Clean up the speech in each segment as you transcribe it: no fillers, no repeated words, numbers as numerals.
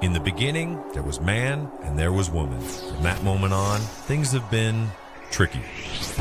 In the beginning, there was man and there was woman. From that moment on, things have been tricky.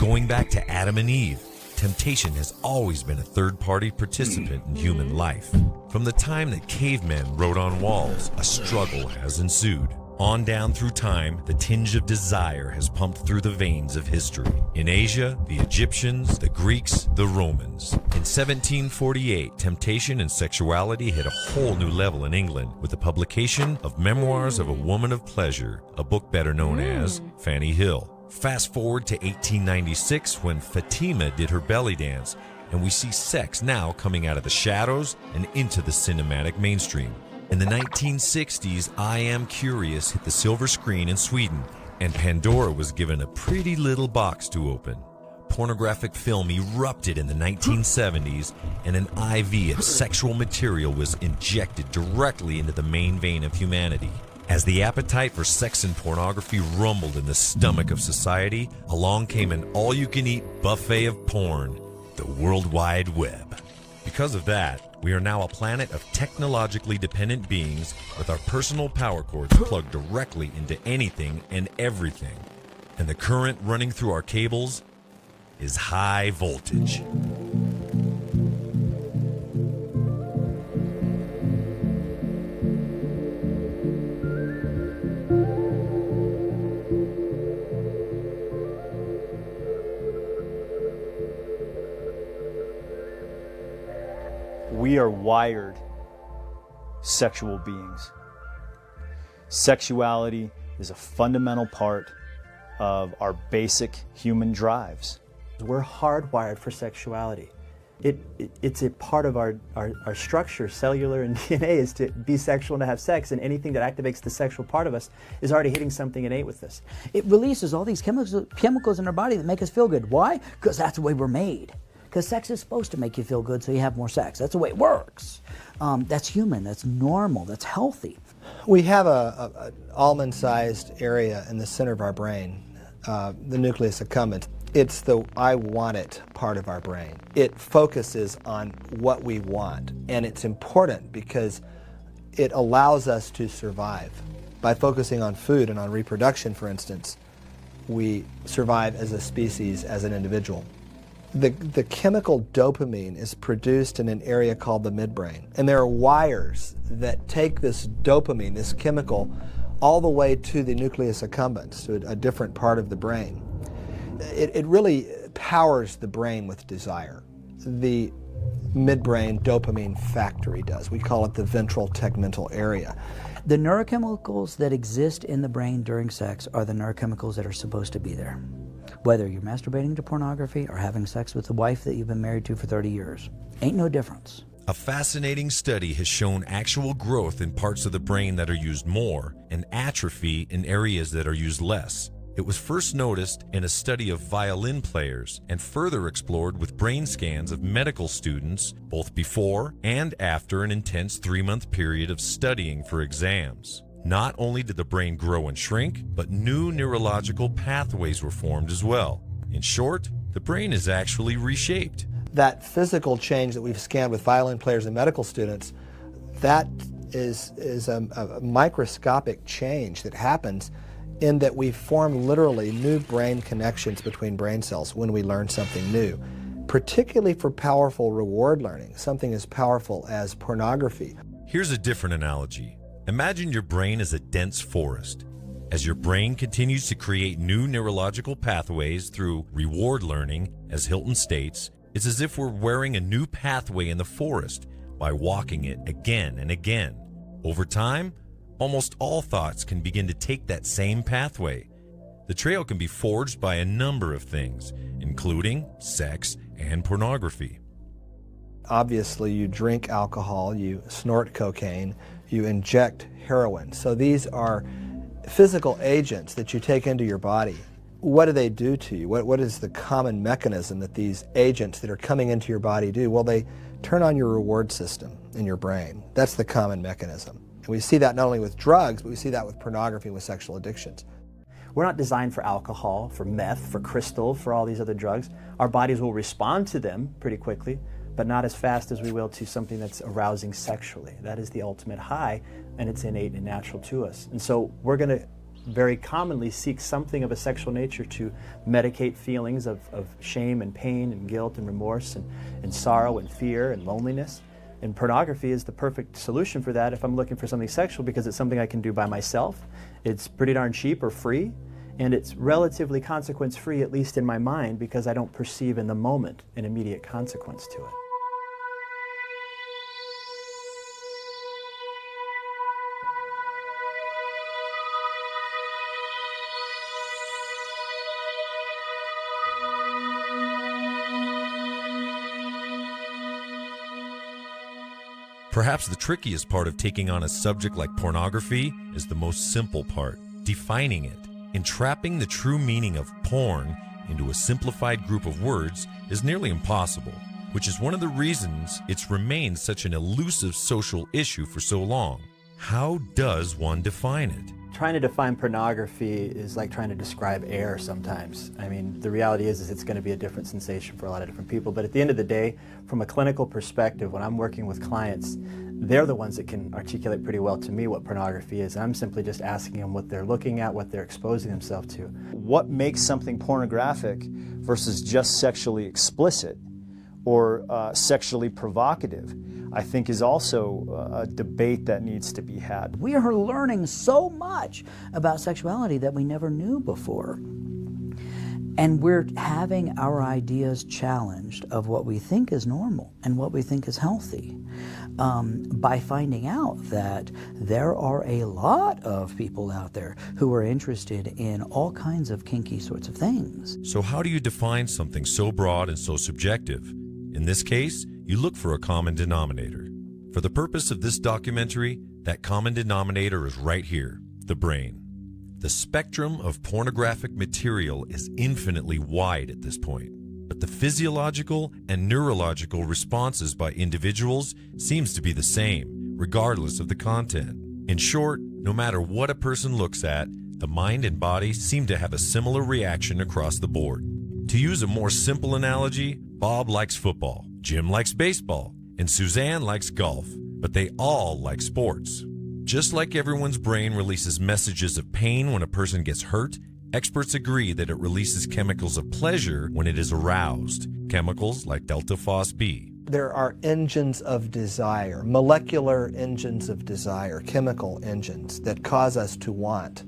Going back to Adam and Eve, temptation has always been a third-party participant in human life. From the time that cavemen wrote on walls, a struggle has ensued. On down through time, the tinge of desire has pumped through the veins of history. In Asia, the Egyptians, the Greeks, the Romans. In 1748, temptation and sexuality hit a whole new level in England with the publication of Memoirs of a Woman of Pleasure, a book better known as Fanny Hill. Fast forward to 1896 when Fatima did her belly dance, and we see sex now coming out of the shadows and into the cinematic mainstream. In the 1960s, I Am Curious hit the silver screen in Sweden, and Pandora was given a pretty little box to open. Pornographic film erupted in the 1970s, and an IV of sexual material was injected directly into the main vein of humanity. As the appetite for sex and pornography rumbled in the stomach of society, along came an all-you-can-eat buffet of porn, the World Wide Web. Because of that, we are now a planet of technologically dependent beings with our personal power cords plugged directly into anything and everything. And the current running through our cables is high voltage. We are wired sexual beings. Sexuality is a fundamental part of our basic human drives. We're hardwired for sexuality. It's a part of our structure, cellular and DNA, is to be sexual and to have sex, and anything that activates the sexual part of us is already hitting something innate with us. It releases all these chemicals in our body that make us feel good. Why? Because that's the way we're made. Because sex is supposed to make you feel good, so you have more sex. That's the way it works. That's human, that's normal, that's healthy. We have an almond-sized area in the center of our brain, the nucleus accumbens. It's the I want it part of our brain. It focuses on what we want, and it's important because it allows us to survive. By focusing on food and on reproduction, for instance, we survive as a species, as an individual. The chemical dopamine is produced in an area called the midbrain, and there are wires that take this dopamine, this chemical, all the way to the nucleus accumbens, to a different part of the brain. It really powers the brain with desire. The midbrain dopamine factory does. We call it the ventral tegmental area. The neurochemicals that exist in the brain during sex are the neurochemicals that are supposed to be there. Whether you're masturbating to pornography or having sex with the wife that you've been married to for 30 years. Ain't no difference. A fascinating study has shown actual growth in parts of the brain that are used more and atrophy in areas that are used less. It was first noticed in a study of violin players and further explored with brain scans of medical students both before and after an intense 3-month period of studying for exams. Not only did the brain grow and shrink, but new neurological pathways were formed as well. In short, the brain is actually reshaped. That physical change that we've scanned with violin players and medical students, that is a microscopic change that happens in that we form literally new brain connections between brain cells when we learn something new, particularly for powerful reward learning, something as powerful as pornography. Here's a different analogy. Imagine your brain as a dense forest. As your brain continues to create new neurological pathways through reward learning, as Hilton states, it's as if we're wearing a new pathway in the forest by walking it again and again. Over time, almost all thoughts can begin to take that same pathway. The trail can be forged by a number of things, including sex and pornography. Obviously, you drink alcohol, you snort cocaine, you inject heroin. So these are physical agents that you take into your body. What do they do to you? What is the common mechanism that these agents that are coming into your body do? Well, they turn on your reward system in your brain. That's the common mechanism. And we see that not only with drugs, but we see that with pornography and with sexual addictions. We're not designed for alcohol, for meth, for crystal, for all these other drugs. Our bodies will respond to them pretty quickly, but not as fast as we will to something that's arousing sexually. That is the ultimate high, and it's innate and natural to us. And so we're going to very commonly seek something of a sexual nature to medicate feelings of shame and pain and guilt and remorse and sorrow and fear and loneliness. And pornography is the perfect solution for that if I'm looking for something sexual, because it's something I can do by myself. It's pretty darn cheap or free, and it's relatively consequence-free, at least in my mind, because I don't perceive in the moment an immediate consequence to it. Perhaps the trickiest part of taking on a subject like pornography is the most simple part, defining it. Entrapping the true meaning of porn into a simplified group of words is nearly impossible, which is one of the reasons it's remained such an elusive social issue for so long. How does one define it? Trying to define pornography is like trying to describe air sometimes. I mean, the reality is it's going to be a different sensation for a lot of different people. But at the end of the day, from a clinical perspective, when I'm working with clients, they're the ones that can articulate pretty well to me what pornography is. I'm simply just asking them what they're looking at, what they're exposing themselves to. What makes something pornographic versus just sexually explicit or sexually provocative, I think, is also a debate that needs to be had. We are learning so much about sexuality that we never knew before. And we're having our ideas challenged of what we think is normal and what we think is healthy by finding out that there are a lot of people out there who are interested in all kinds of kinky sorts of things. So how do you define something so broad and so subjective? In this case, you look for a common denominator. For the purpose of this documentary, that common denominator is right here, the brain. The spectrum of pornographic material is infinitely wide at this point, but the physiological and neurological responses by individuals seems to be the same, regardless of the content. In short, no matter what a person looks at, the mind and body seem to have a similar reaction across the board. To use a more simple analogy, Bob likes football, Jim likes baseball, and Suzanne likes golf, but they all like sports. Just like everyone's brain releases messages of pain when a person gets hurt, experts agree that it releases chemicals of pleasure when it is aroused, chemicals like delta-phos-B. There are engines of desire, molecular engines of desire, chemical engines that cause us to want.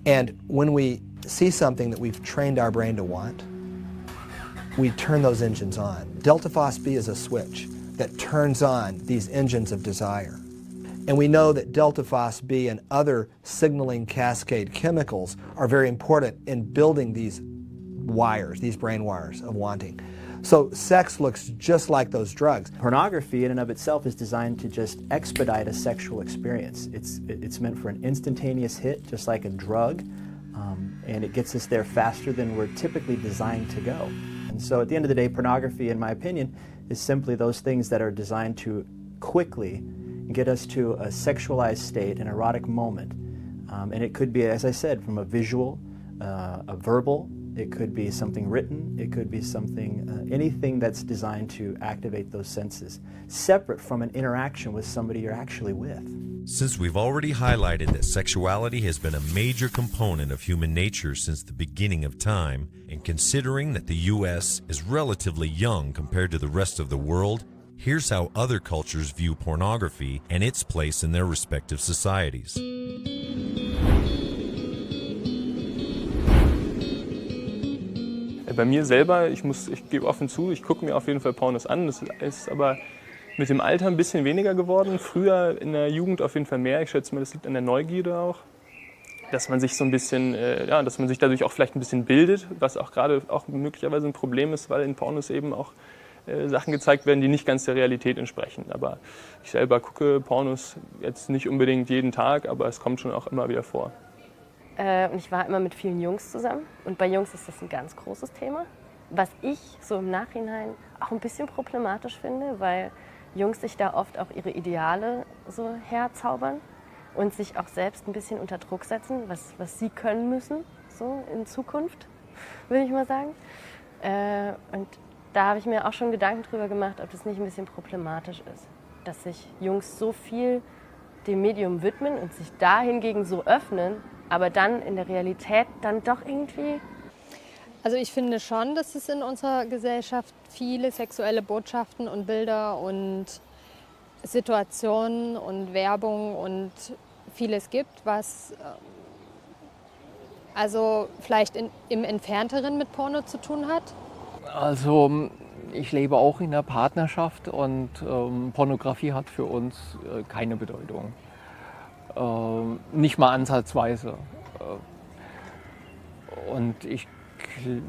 And when we see something that we've trained our brain to want, we turn those engines on. Delta-phos-B is a switch that turns on these engines of desire. And we know that delta-phos-B and other signaling cascade chemicals are very important in building these wires, these brain wires of wanting. So sex looks just like those drugs. Pornography in and of itself is designed to just expedite a sexual experience. It's meant for an instantaneous hit, just like a drug, and it gets us there faster than we're typically designed to go. And so at the end of the day, pornography, in my opinion, is simply those things that are designed to quickly get us to a sexualized state, an erotic moment. And it could be, as I said, from a visual, a verbal, it could be something written, it could be something, anything that's designed to activate those senses, separate from an interaction with somebody you're actually with. Since we've already highlighted that sexuality has been a major component of human nature since the beginning of time, and considering that the U.S. is relatively young compared to the rest of the world, here's how other cultures view pornography and its place in their respective societies. Bei mir selber, ich gebe offen zu, ich gucke mir auf jeden Fall Pornos an. Das ist aber mit dem Alter ein bisschen weniger geworden. Früher in der Jugend auf jeden Fall mehr. Ich schätze mal, das liegt an der Neugierde auch. Dass man sich so ein bisschen, dass man sich dadurch auch vielleicht ein bisschen bildet, was auch gerade auch möglicherweise ein Problem ist, weil in Pornos eben auch Sachen gezeigt werden, die nicht ganz der Realität entsprechen. Aber ich selber gucke Pornos jetzt nicht unbedingt jeden Tag, aber es kommt schon auch immer wieder vor. Und ich war immer mit vielen Jungs zusammen. Und bei Jungs ist das ein ganz großes Thema. Was ich so im Nachhinein auch ein bisschen problematisch finde, weil Jungs sich da oft auch ihre Ideale so herzaubern und sich auch selbst ein bisschen unter Druck setzen, was sie können müssen, so in Zukunft, würde ich mal sagen. Und da habe ich mir auch schon Gedanken drüber gemacht, ob das nicht ein bisschen problematisch ist, dass sich Jungs so viel dem Medium widmen und sich da hingegen so öffnen, aber dann in der Realität dann doch irgendwie... Also ich finde schon, dass es in unserer Gesellschaft viele sexuelle Botschaften und Bilder und Situationen und Werbung und vieles gibt, was also vielleicht im Entfernteren mit Porno zu tun hat. Also ich lebe auch in einer Partnerschaft und Pornografie hat für uns keine Bedeutung. Nicht mal ansatzweise. Und ich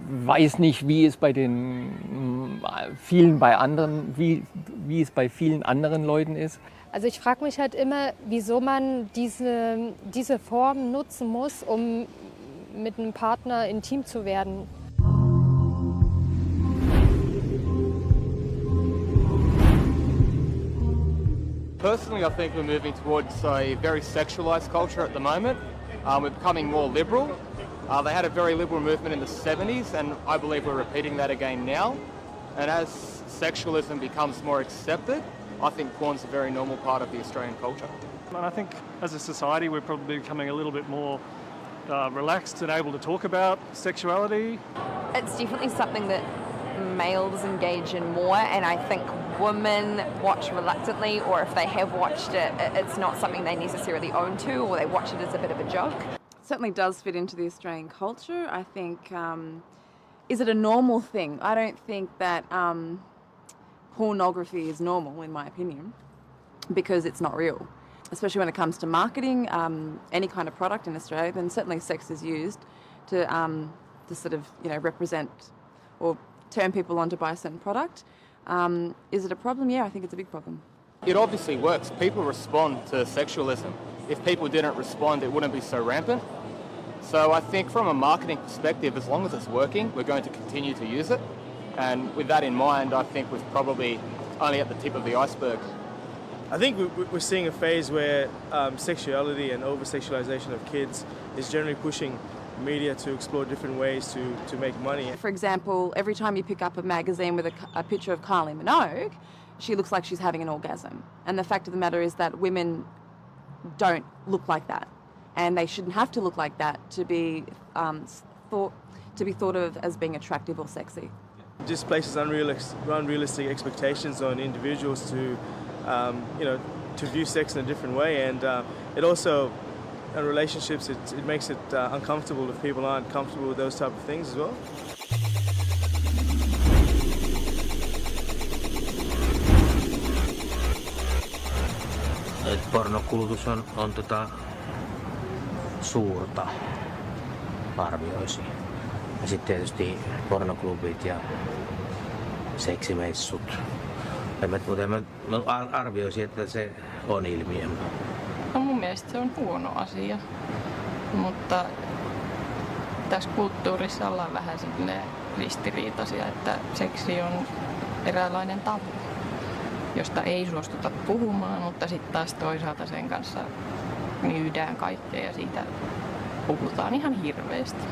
weiß nicht, wie es bei den vielen bei anderen, wie es bei vielen anderen Leuten ist. Also ich frage mich halt immer, wieso man diese Form nutzen muss, um mit einem Partner intim zu werden. Personally, I think we're moving towards a very sexualized culture at the moment. We're becoming more liberal. They had a very liberal movement in the 70s, and I believe we're repeating that again now. And as sexualism becomes more accepted, I think porn's a very normal part of the Australian culture. And I think as a society we're probably becoming a little bit more relaxed and able to talk about sexuality. It's definitely something that males engage in more, and I think women watch reluctantly, or if they have watched it, it's not something they necessarily own to, or they watch it as a bit of a joke. It certainly does fit into the Australian culture. I think, is it a normal thing? I don't think that pornography is normal, in my opinion, because it's not real. Especially when it comes to marketing any kind of product in Australia, then certainly sex is used to sort of, represent or turn people on to buy a certain product. Is it a problem? Yeah, I think it's a big problem. It obviously works. People respond to sexualism. If people didn't respond, it wouldn't be so rampant. So I think from a marketing perspective, as long as it's working, we're going to continue to use it. And with that in mind, I think we're probably only at the tip of the iceberg. I think we're seeing a phase where sexuality and over-sexualization of kids is generally pushing media to explore different ways to make money. For example, every time you pick up a magazine with a picture of Kylie Minogue, she looks like she's having an orgasm. And the fact of the matter is that women don't look like that. And they shouldn't have to look like that to be thought of as being attractive or sexy. It just places unrealistic expectations on individuals to to view sex in a different way, and it also, in relationships, it makes it uncomfortable if people aren't comfortable with those type of things as well. Pornokulutus on suurta, arvioisin. Ja sitten tietysti pornoklubit ja seksimessut. Mutta mä arvioisin, että se on ilmiö. No mun mielestä se on huono asia, mutta tässä kulttuurissa ollaan vähän ristiriitaisia, että seksi on eräänlainen tabu, josta ei suostuta puhumaan, mutta sitten taas toisaalta sen kanssa myydään kaikkea ja siitä puhutaan ihan hirveästi.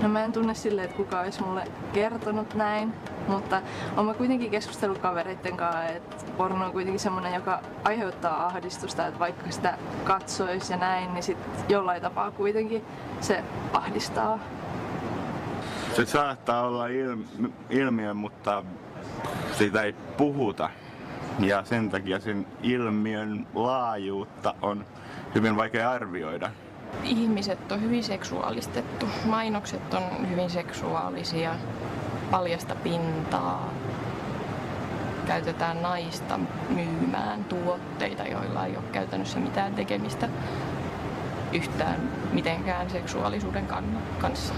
No mä en tunne silleen, että kukaan olisi mulle kertonut näin, mutta olen mä kuitenkin keskustellut kavereiden kanssa, että porno on kuitenkin semmoinen, joka aiheuttaa ahdistusta, että vaikka sitä katsoisi ja näin, niin sit jollain tapaa kuitenkin se ahdistaa. Se saattaa olla ilmiö, mutta siitä ei puhuta. Ja sen takia sen ilmiön laajuutta on hyvin vaikea arvioida. Ihmiset on hyvin seksuaalistettu. Mainokset on hyvin seksuaalisia, paljasta pintaa. Käytetään naista myymään tuotteita, joilla ei ole käytännössä mitään tekemistä yhtään mitenkään seksuaalisuuden kanssa.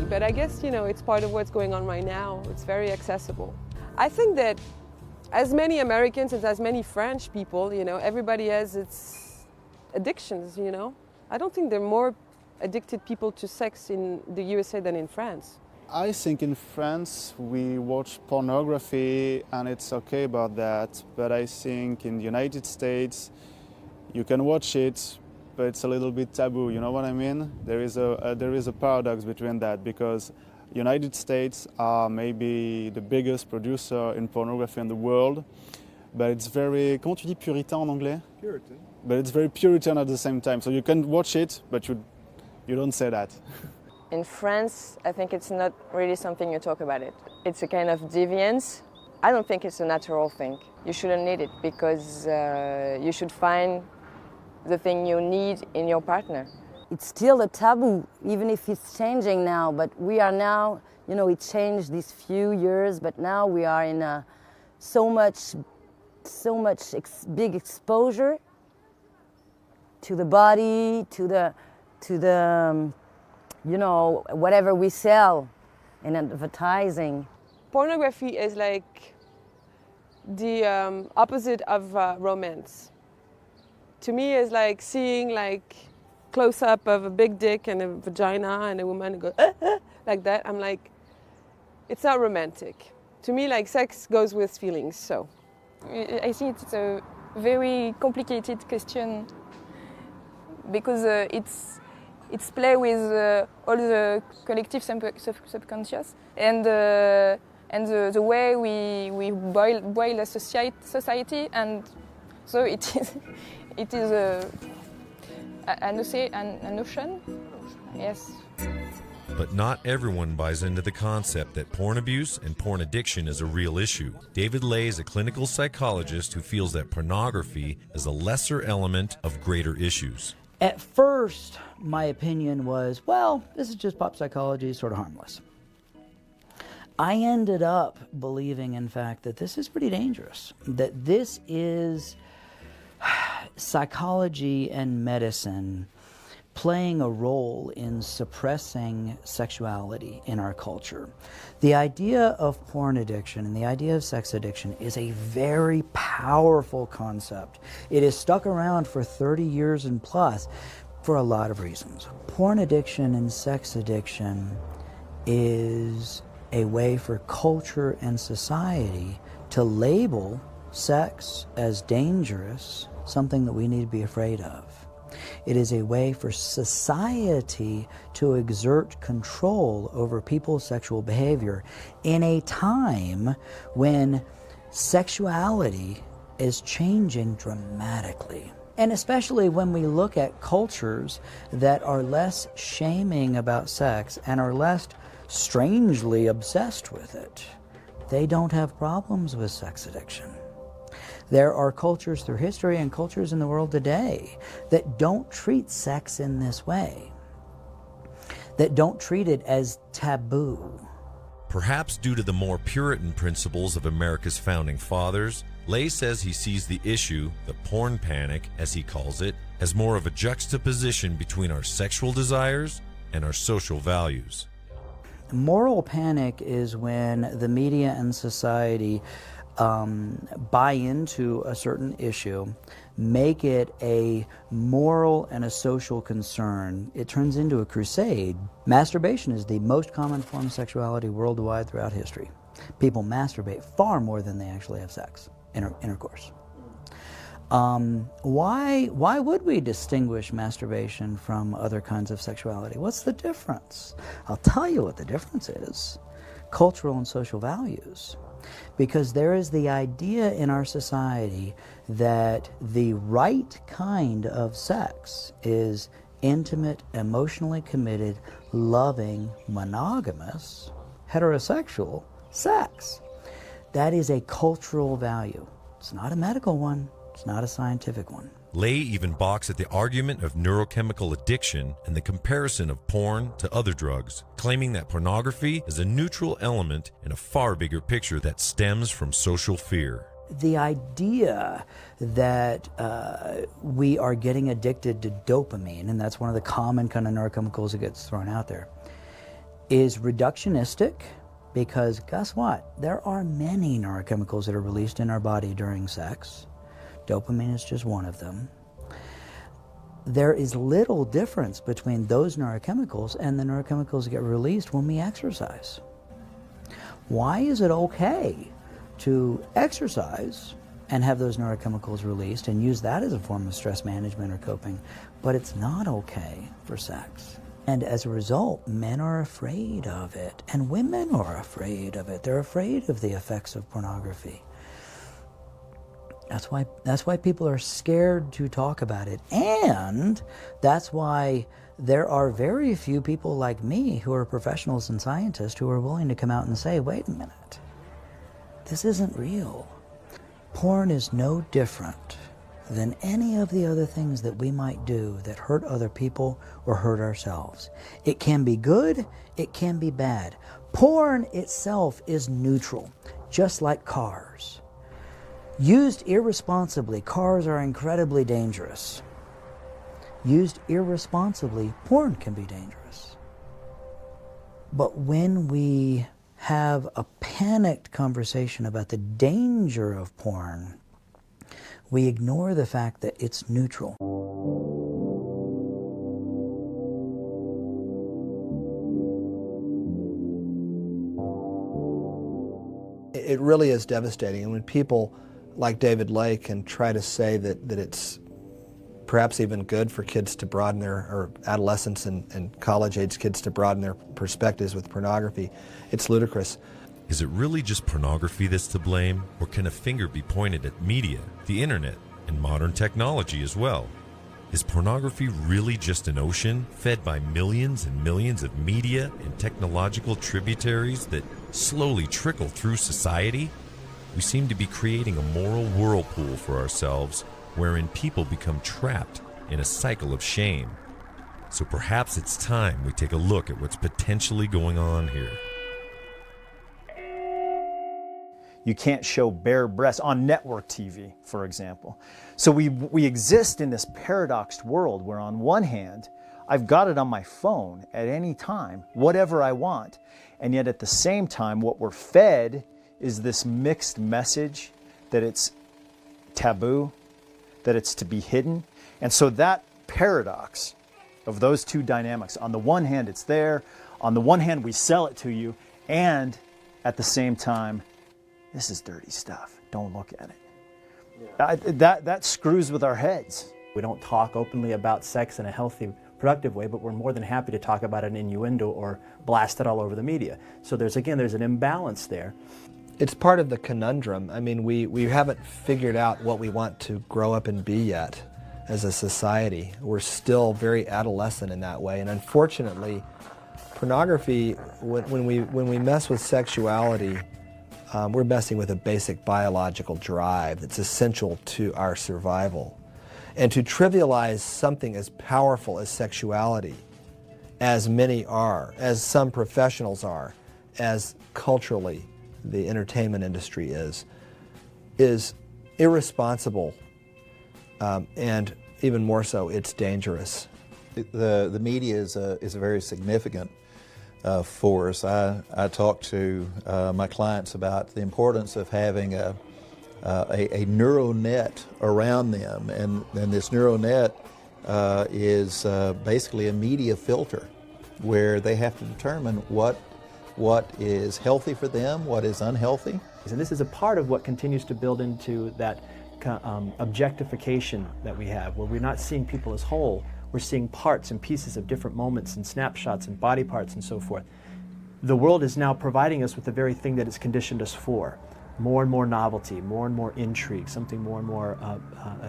But I guess, it's part of what's going on right now. It's very accessible. I think that as many Americans and as many French people, everybody has its addictions, I don't think there are more addicted people to sex in the USA than in France. I think in France we watch pornography and it's okay about that, but I think in the United States you can watch it but it's a little bit taboo. You know what I mean? There is a paradox between that, because United States are maybe the biggest producer in pornography in the world, but it's very, comment tu dis puritain en anglais? Puritan. But it's very Puritan at the same time. So you can watch it, but you don't say that. In France, I think it's not really something you talk about it. It's a kind of deviance. I don't think it's a natural thing. You shouldn't need it, because you should find the thing you need in your partner. It's still a taboo, even if it's changing now, but we are now, you know, it changed these few years, but now we are in so much big exposure to the body, to the you know, whatever we sell in advertising. Pornography is like the opposite of romance. To me, it's like seeing like close-up of a big dick and a vagina and a woman go like that. I'm like, it's not romantic. To me, like, sex goes with feelings, so. I think it's a very complicated question, because it's play with all the collective subconscious and the way we boil a society, and so it is an ocean. Yes. But not everyone buys into the concept that porn abuse and porn addiction is a real issue. David Ley is a clinical psychologist who feels that pornography is a lesser element of greater issues. At first, my opinion was, well, this is just pop psychology, sort of harmless. I ended up believing, in fact, that this is pretty dangerous, that this is psychology and medicine playing a role in suppressing sexuality in our culture. The idea of porn addiction and the idea of sex addiction is a very powerful concept. It has stuck around for 30 years and plus for a lot of reasons. Porn addiction and sex addiction is a way for culture and society to label sex as dangerous, something that we need to be afraid of. It is a way for society to exert control over people's sexual behavior in a time when sexuality is changing dramatically. And especially when we look at cultures that are less shaming about sex and are less strangely obsessed with it, they don't have problems with sex addiction. There are cultures through history and cultures in the world today that don't treat sex in this way, that don't treat it as taboo. Perhaps due to the more Puritan principles of America's founding fathers, Ley says he sees the issue, the porn panic, as he calls it, as more of a juxtaposition between our sexual desires and our social values. Moral panic is when the media and society buy into a certain issue, make it a moral and a social concern. It turns into a crusade. Masturbation is the most common form of sexuality worldwide throughout history. People masturbate far more than they actually have sex, intercourse. Why would we distinguish masturbation from other kinds of sexuality? What's the difference? I'll tell you what the difference is. Cultural and social values. Because there is the idea in our society that the right kind of sex is intimate, emotionally committed, loving, monogamous, heterosexual sex. That is a cultural value. It's not a medical one. It's not a scientific one. Ley even balks at the argument of neurochemical addiction and the comparison of porn to other drugs, claiming that pornography is a neutral element in a far bigger picture that stems from social fear. The idea that we are getting addicted to dopamine, and that's one of the common kind of neurochemicals that gets thrown out there, is reductionistic, because guess what? There are many neurochemicals that are released in our body during sex. Dopamine is just one of them. There is little difference between those neurochemicals and the neurochemicals that get released when we exercise. Why is it okay to exercise and have those neurochemicals released and use that as a form of stress management or coping, but it's not okay for sex. And as a result, men are afraid of it, and women are afraid of it. They're afraid of the effects of pornography. That's why people are scared to talk about it, and that's why there are very few people like me who are professionals and scientists who are willing to come out and say, wait a minute, this isn't real. Porn is no different than any of the other things that we might do that hurt other people or hurt ourselves. It can be good, it can be bad. Porn itself is neutral, just like cars. Used irresponsibly, cars are incredibly dangerous. Used irresponsibly, porn can be dangerous. But when we have a panicked conversation about the danger of porn, we ignore the fact that it's neutral. It really is devastating, and when people like David Lake can try to say that it's perhaps even good for kids to broaden or adolescents and college-age kids to broaden their perspectives with pornography, it's ludicrous. Is it really just pornography that's to blame, or can a finger be pointed at media, the internet, and modern technology as well? Is pornography really just an ocean fed by millions and millions of media and technological tributaries that slowly trickle through society? We seem to be creating a moral whirlpool for ourselves wherein people become trapped in a cycle of shame. So perhaps it's time we take a look at what's potentially going on here. You can't show bare breasts on network TV, for example. So we exist in this paradoxed world where on one hand, I've got it on my phone at any time, whatever I want. And yet at the same time, what we're fed is this mixed message that it's taboo, that it's to be hidden. And so that paradox of those two dynamics, on the one hand it's there, on the one hand we sell it to you, and at the same time, this is dirty stuff, don't look at it. That screws with our heads. We don't talk openly about sex in a healthy, productive way, but we're more than happy to talk about an innuendo or blast it all over the media. So there's an imbalance there. It's part of the conundrum. I mean, we haven't figured out what we want to grow up and be yet as a society. We're still very adolescent in that way, and unfortunately, pornography, when we mess with sexuality, we're messing with a basic biological drive that's essential to our survival. And to trivialize something as powerful as sexuality, as many are, as some professionals are, as culturally the entertainment industry is irresponsible, and even more so, it's dangerous. The media is a very significant force. I talk to my clients about the importance of having a neural net around them, and this neural net is basically a media filter where they have to determine what is healthy for them, what is unhealthy. And this is a part of what continues to build into that objectification that we have, where we're not seeing people as whole, we're seeing parts and pieces of different moments and snapshots and body parts and so forth. The world is now providing us with the very thing that it's conditioned us for. More and more novelty, more and more intrigue, something more and more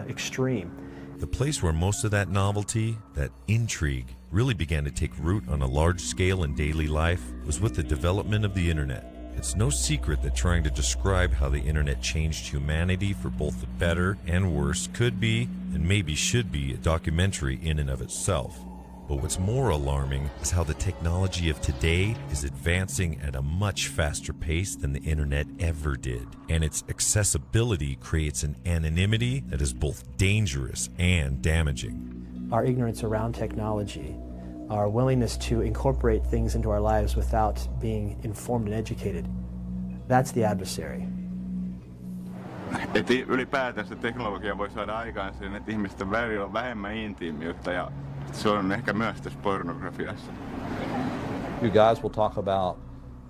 extreme. The place where most of that novelty, that intrigue, really began to take root on a large scale in daily life was with the development of the internet. It's no secret that trying to describe how the internet changed humanity for both the better and worse could be, and maybe should be, a documentary in and of itself. But what's more alarming is how the technology of today is advancing at a much faster pace than the internet ever did. And its accessibility creates an anonymity that is both dangerous and damaging. Our ignorance around technology, our willingness to incorporate things into our lives without being informed and educated, that's the adversary. Et ylipäätään se teknologia voi saada aikaan sen, että ihmisten välillä on vähemmän intiimiyttä, ja se on ehkä myös tässä pornografiassa. You guys will talk about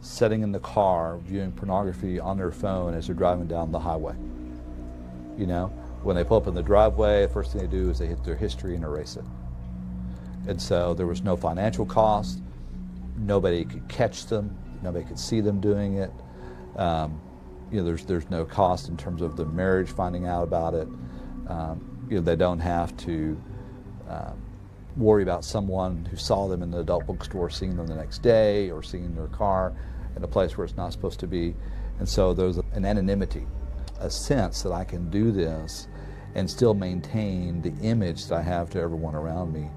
sitting in the car viewing pornography on their phone as they're driving down the highway. You know, when they pull up in the driveway, the first thing they do is they hit their history and erase it. And so there was no financial cost. Nobody could catch them. Nobody could see them doing it. You know, there's no cost in terms of the marriage finding out about it. You know, they don't have to worry about someone who saw them in the adult bookstore seeing them the next day, or seeing their car in a place where it's not supposed to be. And so there's an anonymity, a sense that I can do this and still maintain the image that I have to everyone around me.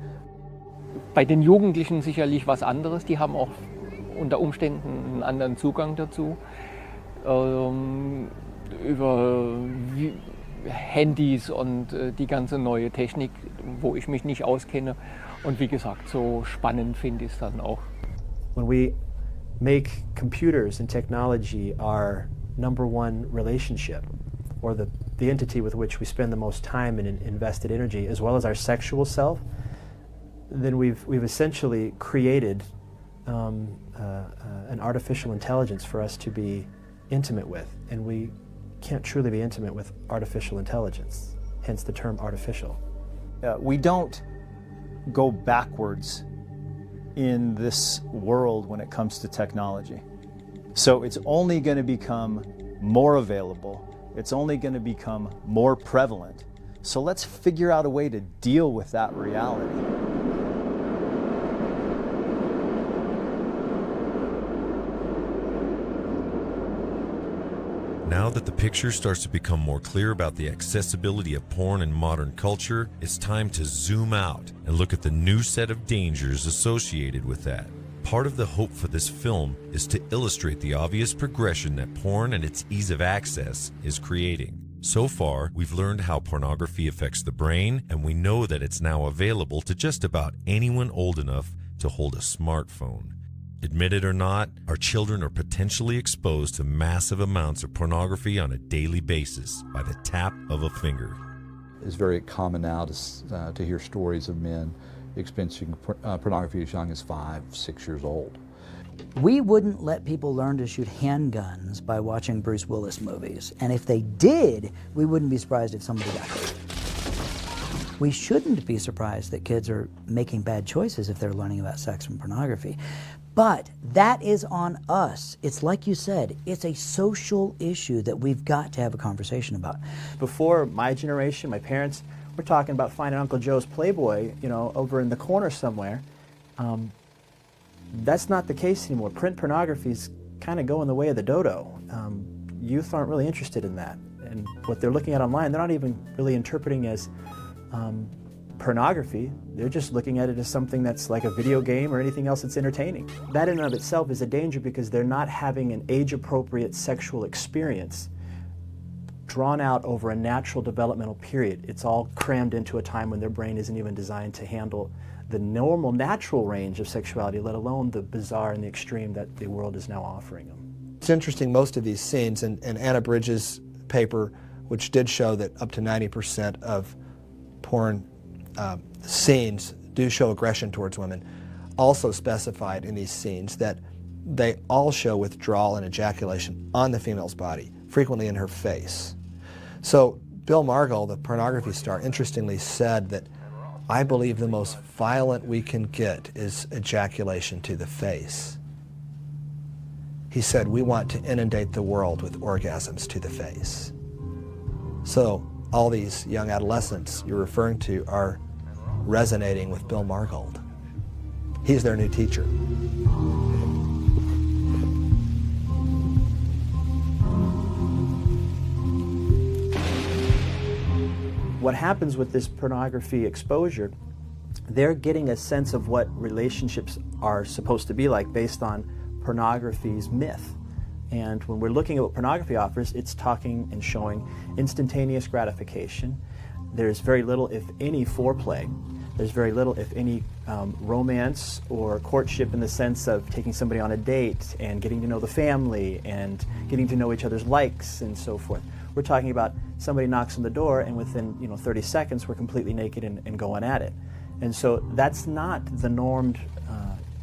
Bei den Jugendlichen sicherlich was anderes, die haben auch unter Umständen einen anderen Zugang dazu. Über Handys und die ganze neue Technik, wo ich mich nicht auskenne. Und wie gesagt, so spannend finde ich es dann auch. When we make computers and technology our number one relationship, or the entity with which we spend the most time and invested energy, as well as our sexual self, then we've essentially created an artificial intelligence for us to be intimate with, and we can't truly be intimate with artificial intelligence, hence the term artificial. We don't go backwards in this world when it comes to technology. So it's only going to become more available. It's only going to become more prevalent. So let's figure out a way to deal with that reality. Now that the picture starts to become more clear about the accessibility of porn in modern culture, it's time to zoom out and look at the new set of dangers associated with that. Part of the hope for this film is to illustrate the obvious progression that porn and its ease of access is creating. So far, we've learned how pornography affects the brain, and we know that it's now available to just about anyone old enough to hold a smartphone. Admit it or not, our children are potentially exposed to massive amounts of pornography on a daily basis by the tap of a finger. It's very common now to hear stories of men experiencing pornography as young as 5, 6 years old. We wouldn't let people learn to shoot handguns by watching Bruce Willis movies. And if they did, we wouldn't be surprised if somebody got hurt. We shouldn't be surprised that kids are making bad choices if they're learning about sex from pornography. But that is on us. It's like you said, it's a social issue that we've got to have a conversation about. Before my generation, my parents, were talking about finding Uncle Joe's Playboy, you know, over in the corner somewhere. That's not the case anymore. Print pornography's kind of going the way of the dodo. Youth aren't really interested in that. And what they're looking at online, they're not even really interpreting as pornography. They're just looking at it as something that's like a video game or anything else that's entertaining. That in and of itself is a danger because they're not having an age-appropriate sexual experience drawn out over a natural developmental period. It's all crammed into a time when their brain isn't even designed to handle the normal, natural range of sexuality, let alone the bizarre and the extreme that the world is now offering them. It's interesting, most of these scenes, and Anna Bridges' paper, which did show that up to 90% of porn scenes do show aggression towards women, also specified in these scenes that they all show withdrawal and ejaculation on the female's body, frequently in her face. So Bill Margold, the pornography star, interestingly said that, "I believe the most violent we can get is ejaculation to the face." He said, "We want to inundate the world with orgasms to the face." So all these young adolescents you're referring to are resonating with Bill Margold. He's their new teacher. What happens with this pornography exposure, they're getting a sense of what relationships are supposed to be like based on pornography's myth. And when we're looking at what pornography offers, it's talking and showing instantaneous gratification. There's very little, if any, foreplay. There's very little, if any, romance or courtship in the sense of taking somebody on a date and getting to know the family and getting to know each other's likes and so forth. We're talking about somebody knocks on the door and within 30 seconds we're completely naked and going at it. And so that's not the normed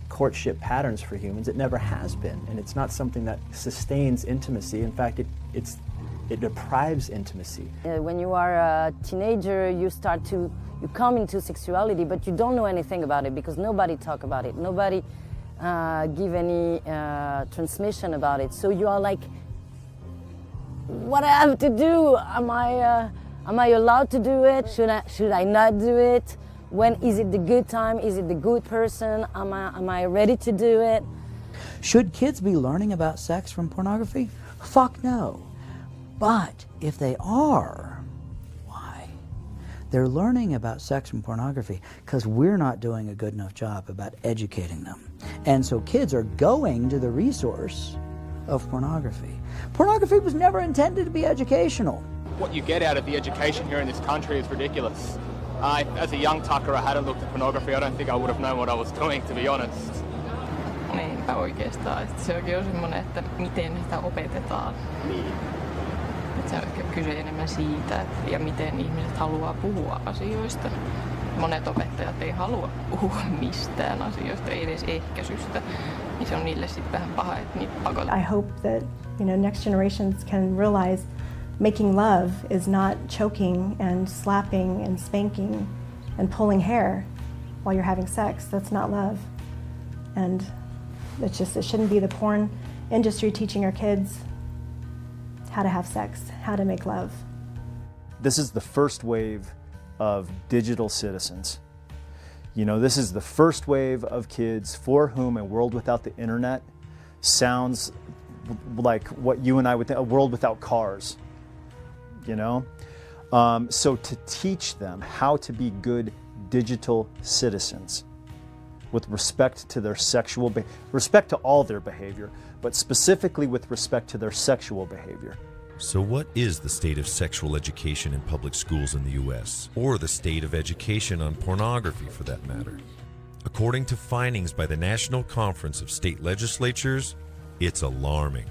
courtship patterns for humans. It never has been, and it's not something that sustains intimacy. In fact, it's It deprives intimacy. When you are a teenager, you come into sexuality, but you don't know anything about it because nobody talk about it. Nobody give any transmission about it. So you are like, what I have to do? Am I allowed to do it? Should I not do it? When is it the good time? Is it the good person? Am I ready to do it? Should kids be learning about sex from pornography? Fuck no. But if they are, why? They're learning about sex from pornography because we're not doing a good enough job about educating them. And so kids are going to the resource of pornography. Pornography was never intended to be educational. What you get out of the education here in this country is ridiculous. As a young tucker, I hadn't looked at pornography. I don't think I would have known what I was doing, to be honest. Niinpä oikeastaan. Se onkin on semmoinen, että miten sitä opetetaan. Että se on ehkä kyse enemmän siitä, ja miten ihmiset haluaa puhua asioista. Monet opettajat ei halua puhua mistään asioista, ei edes ehkäisystä. Niin se on niille sitten vähän paha, että niitä pakotetaan. I hope that next generations can realize making love is not choking and slapping and spanking and pulling hair while you're having sex. That's not love. And it shouldn't be the porn industry teaching our kids how to have sex, how to make love. This is the first wave of digital citizens. This is the first wave of kids for whom a world without the internet sounds like what you and I would think, a world without cars. So to teach them how to be good digital citizens with respect to their respect to all their behavior, but specifically with respect to their sexual behavior. So what is the state of sexual education in public schools in the U.S., or the state of education on pornography for that matter? According to findings by the National Conference of State Legislatures, it's alarming.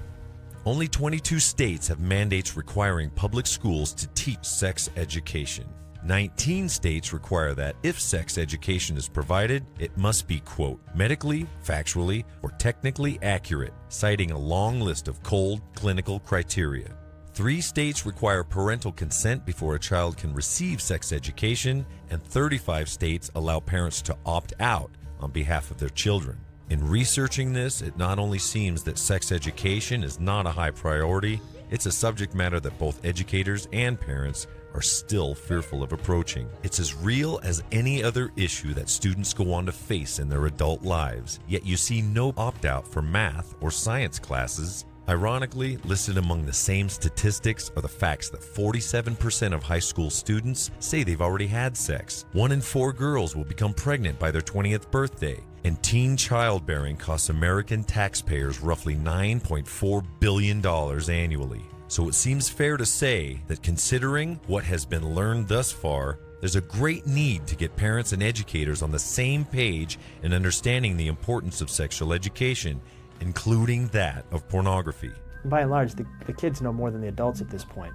Only 22 states have mandates requiring public schools to teach sex education. 19 states require that if sex education is provided, it must be, quote, medically, factually, or technically accurate, citing a long list of cold clinical criteria. 3 states require parental consent before a child can receive sex education, and 35 states allow parents to opt out on behalf of their children. In researching this, it not only seems that sex education is not a high priority, it's a subject matter that both educators and parents are still fearful of approaching. It's as real as any other issue that students go on to face in their adult lives, yet you see no opt-out for math or science classes. Ironically, listed among the same statistics are the facts that 47% of high school students say they've already had sex. 1 in 4 girls will become pregnant by their 20th birthday. And teen childbearing costs American taxpayers roughly $9.4 billion annually. So it seems fair to say that considering what has been learned thus far, there's a great need to get parents and educators on the same page in understanding the importance of sexual education, including that of pornography. By and large, the kids know more than the adults at this point.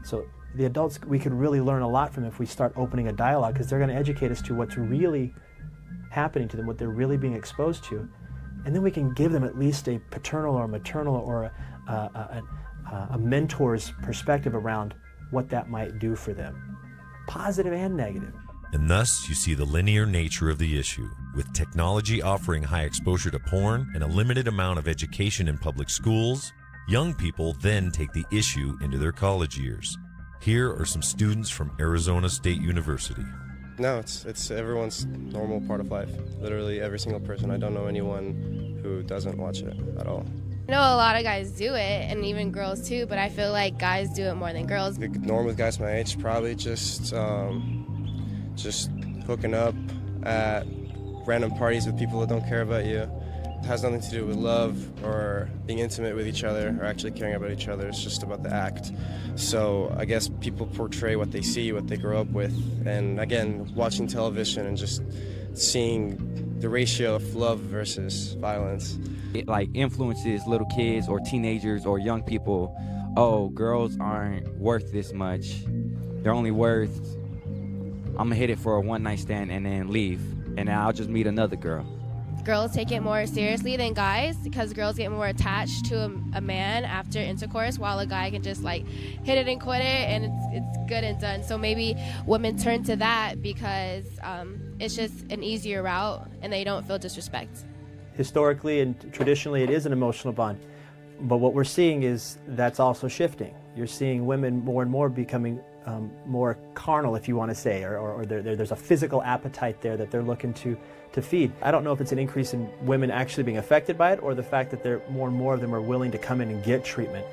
So the adults, we could really learn a lot from if we start opening a dialogue, because they're going to educate us to what's really happening to them, what they're really being exposed to. And then we can give them at least a paternal or maternal or a mentor's perspective around what that might do for them, positive and negative. And thus, you see the linear nature of the issue. With technology offering high exposure to porn and a limited amount of education in public schools, young people then take the issue into their college years. Here are some students from Arizona State University. No, it's everyone's normal part of life. Literally every single person. I don't know anyone who doesn't watch it at all. I know a lot of guys do it, and even girls too, but I feel like guys do it more than girls. The norm with guys my age, probably just hooking up at random parties with people that don't care about you. It has nothing to do with love or being intimate with each other or actually caring about each other. It's just about the act. So I guess people portray what they see, what they grow up with. And again, watching television and just seeing the ratio of love versus violence. It influences little kids or teenagers or young people. Oh, girls aren't worth this much. They're only worth, I'm gonna hit it for a one-night stand and then leave. And then I'll just meet another girl. girls take it more seriously than guys, because girls get more attached to a man after intercourse, while a guy can just like hit it and quit it and it's good and done. So maybe women turn to that because it's just an easier route and they don't feel disrespect. Historically and traditionally it is an emotional bond, but what we're seeing is that's also shifting. You're seeing women more and more becoming more carnal, if you want to say, or there's a physical appetite there that they're looking to feed. I don't know if it's an increase in women actually being affected by it, or the fact that more and more of them are willing to come in and get treatment.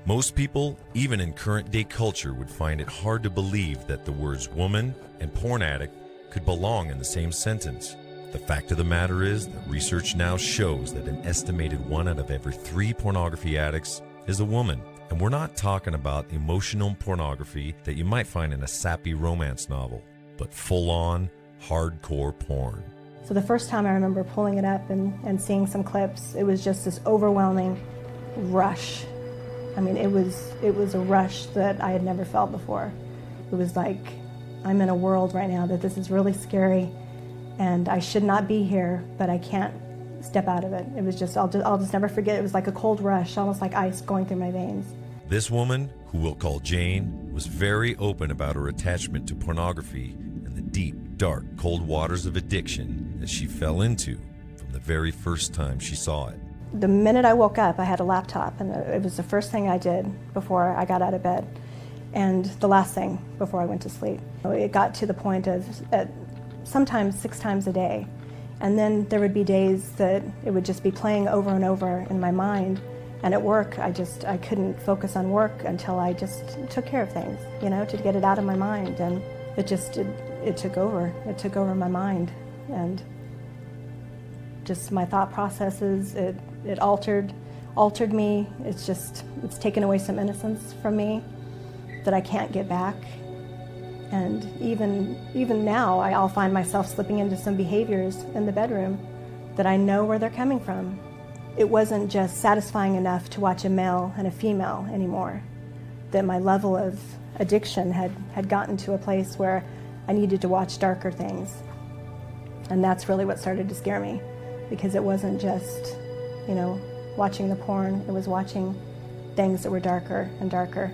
Most people, even in current day culture, would find it hard to believe that the words woman and porn addict could belong in the same sentence. The fact of the matter is that research now shows that an estimated 1 out of every 3 pornography addicts is a woman. And we're not talking about emotional pornography that you might find in a sappy romance novel, but full-on, hardcore porn. So the first time I remember pulling it up and seeing some clips, it was just this overwhelming rush. I mean, it was a rush that I had never felt before. It was like, I'm in a world right now that this is really scary, and I should not be here, but I can't step out of it. It was just, I'll just never forget. It was like a cold rush, almost like ice going through my veins. This woman, who we'll call Jane, was very open about her attachment to pornography and the deep, dark, cold waters of addiction that she fell into from the very first time she saw it. The minute I woke up, I had a laptop, and it was the first thing I did before I got out of bed, and the last thing before I went to sleep. It got to the point of sometimes 6 times a day. And then there would be days that it would just be playing over and over in my mind. And at work, I couldn't focus on work until I just took care of things, to get it out of my mind. And it took over. It took over my mind. And just my thought processes, it altered me. It's taken away some innocence from me that I can't get back. And even now, I'll find myself slipping into some behaviors in the bedroom that I know where they're coming from. It wasn't just satisfying enough to watch a male and a female anymore, that my level of addiction had gotten to a place where I needed to watch darker things. And that's really what started to scare me, because it wasn't just, watching the porn, it was watching things that were darker and darker.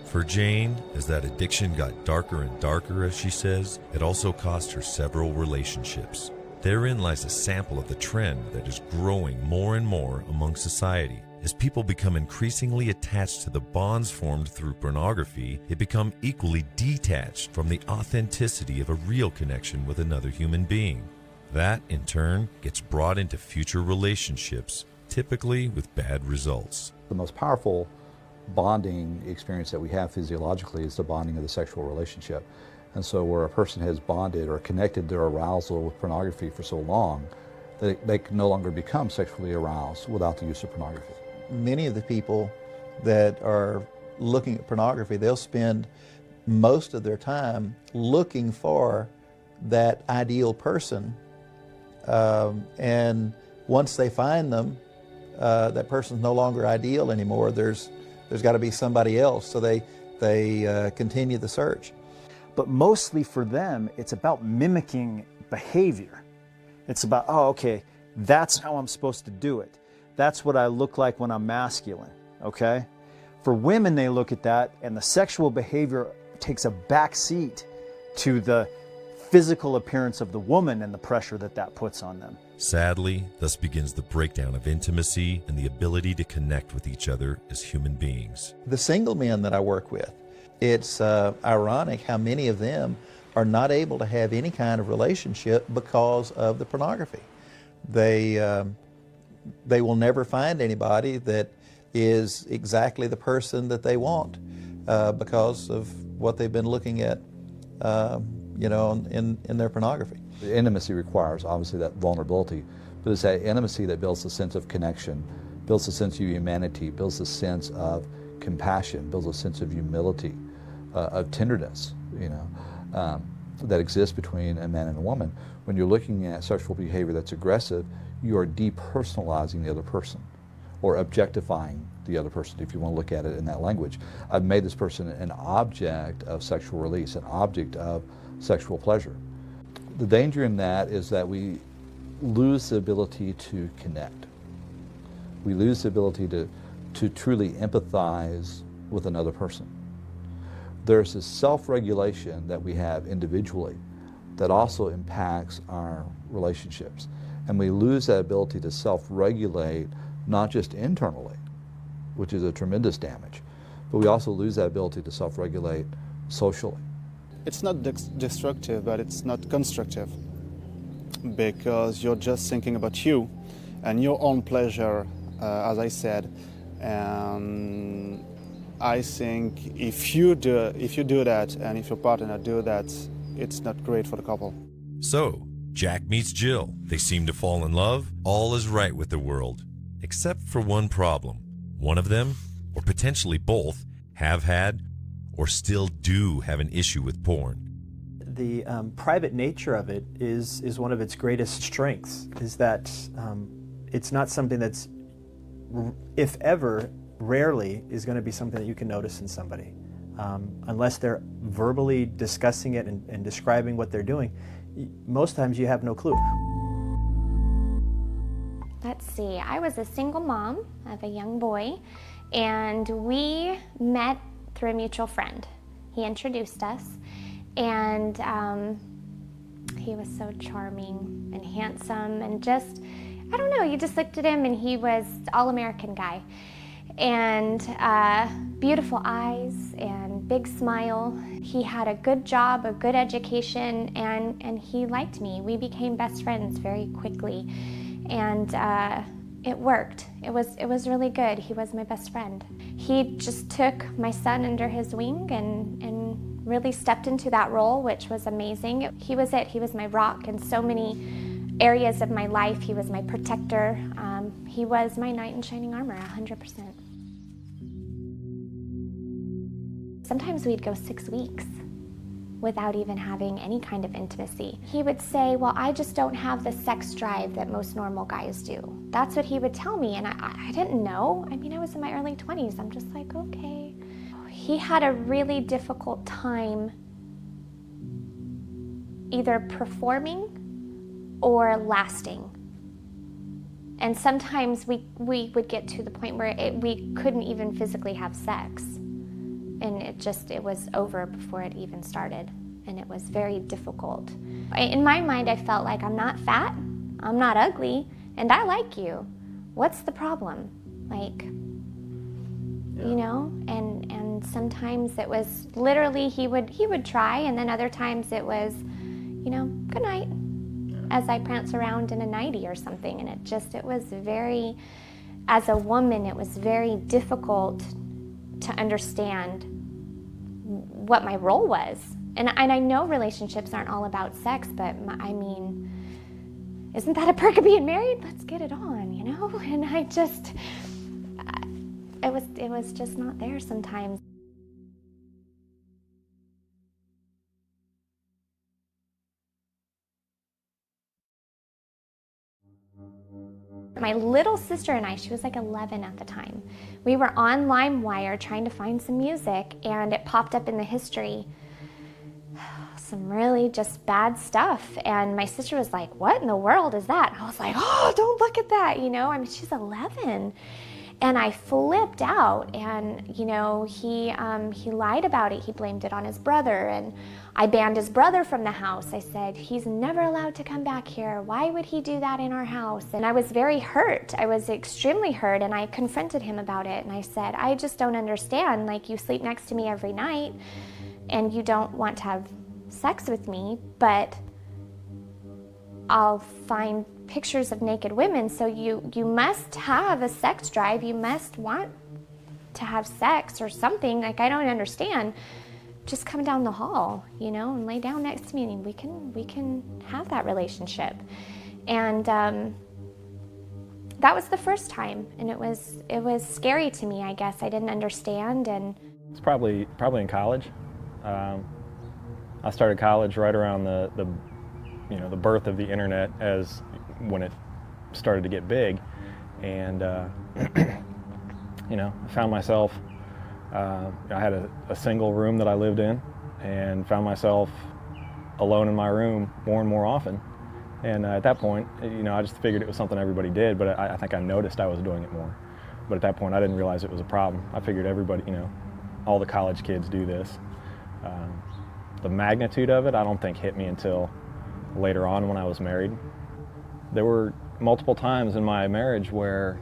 For Jane, as that addiction got darker and darker, as she says, it also cost her several relationships. Therein lies a sample of the trend that is growing more and more among society. As people become increasingly attached to the bonds formed through pornography, they become equally detached from the authenticity of a real connection with another human being. That, in turn, gets brought into future relationships, typically with bad results. The most powerful bonding experience that we have physiologically is the bonding of the sexual relationship. And so where a person has bonded or connected their arousal with pornography for so long that they can no longer become sexually aroused without the use of pornography. Many of the people that are looking at pornography, they'll spend most of their time looking for that ideal person, and once they find them, that person's no longer ideal anymore. There's got to be somebody else, so they continue the search. But mostly for them, it's about mimicking behavior. It's about, oh, okay, that's how I'm supposed to do it. That's what I look like when I'm masculine, okay? For women, they look at that, and the sexual behavior takes a back seat to the physical appearance of the woman and the pressure that puts on them. Sadly, thus begins the breakdown of intimacy and the ability to connect with each other as human beings. The single men that I work with, it's ironic how many of them are not able to have any kind of relationship because of the pornography. They will never find anybody that is exactly the person that they want because of what they've been looking at, in their pornography. The intimacy requires obviously that vulnerability, but it's that intimacy that builds a sense of connection, builds a sense of humanity, builds a sense of compassion, builds a sense of humility, of tenderness, that exists between a man and a woman. When you're looking at sexual behavior that's aggressive, you are depersonalizing the other person. or objectifying the other person, if you want to look at it in that language. I've made this person an object of sexual release, an object of sexual pleasure. The danger in that is that we lose the ability to connect. We lose the ability to truly empathize with another person. There's this self-regulation that we have individually that also impacts our relationships. And we lose that ability to self-regulate, not just internally, which is a tremendous damage, but we also lose that ability to self-regulate socially. It's not destructive, but it's not constructive, because you're just thinking about you and your own pleasure, as I said. And I think if you do that, and if your partner do that, it's not great for the couple. So, Jack meets Jill. They seem to fall in love. All is right with the world, except for one problem. One of them, or potentially both, have had or still do have an issue with porn. The private nature of it is one of its greatest strengths, is that it's not something that's, if ever, rarely is going to be something that you can notice in somebody. Unless they're verbally discussing it and describing what they're doing, most times you have no clue. Let's see, I was a single mom of a young boy, and we met through a mutual friend. He introduced us, and he was so charming and handsome, and just, I don't know, you just looked at him and he was all-American guy. And beautiful eyes and big smile. He had a good job, a good education, and he liked me. We became best friends very quickly, and it worked. It was really good. He was my best friend. He just took my son under his wing and really stepped into that role, which was amazing. He was it. He was my rock in so many areas of my life. He was my protector. He was my knight in shining armor, 100%. Sometimes we'd go 6 weeks without even having any kind of intimacy. He would say, well, I just don't have the sex drive that most normal guys do. That's what he would tell me, and I didn't know. I mean, I was in my early 20s. I'm just like, okay. He had a really difficult time either performing or lasting. And sometimes we would get to the point where we couldn't even physically have sex. And it was over before it even started. And it was very difficult. In my mind, I felt like I'm not fat, I'm not ugly, and I like you. What's the problem? Like, you know? And sometimes it was literally he would try, and then other times it was, you know, good night, as I prance around in a nightie or something. And it was very, as a woman, it was very difficult to understand what my role was. And I know relationships aren't all about sex, but I mean, isn't that a perk of being married? Let's get it on, you know? And it was just not there sometimes. My little sister and I, she was like 11 at the time, we were on LimeWire trying to find some music, and it popped up in the history, some really just bad stuff. And my sister was like, what in the world is that? I was like, oh, don't look at that, you know? I mean, she's 11. And I flipped out, and you know, he lied about it. He blamed it on his brother, and I banned his brother from the house. I said, he's never allowed to come back here. Why would he do that in our house? And I was very hurt. I was extremely hurt, and I confronted him about it, and I said, I just don't understand. Like, you sleep next to me every night, and you don't want to have sex with me, but I'll find pictures of naked women, so you must have a sex drive, you must want to have sex or something. Like, I don't understand. Just come down the hall, you know, and lay down next to me, and we can have that relationship. And that was the first time, and it was scary to me, I guess. I didn't understand. And it's probably in college. I started college right around the birth of the internet, as when it started to get big, and I found myself, I had a single room that I lived in, and found myself alone in my room more and more often. And at that point, I just figured it was something everybody did, but I think I noticed I was doing it more. But at that point, I didn't realize it was a problem. I figured everybody, all the college kids do this. The magnitude of it, I don't think hit me until later on when I was married. There were multiple times in my marriage where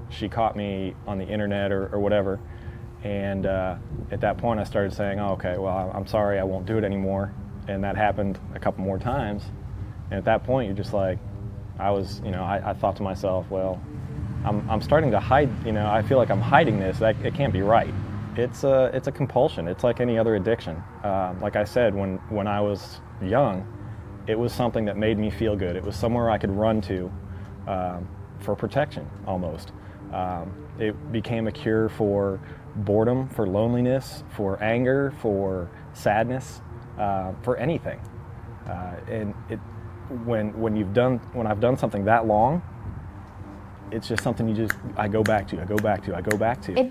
she caught me on the internet or whatever, and at that point I started saying, oh, okay, well, I'm sorry, I won't do it anymore. And that happened a couple more times. And at that point, you're just like, I thought to myself, well, I'm starting to hide, I feel like I'm hiding this. It can't be right. It's a compulsion. It's like any other addiction. Like I said, when I was young, it was something that made me feel good. It was somewhere I could run to for protection, almost. It became a cure for boredom, for loneliness, for anger, for sadness, for anything. And when I've done something that long, it's just something I go back to.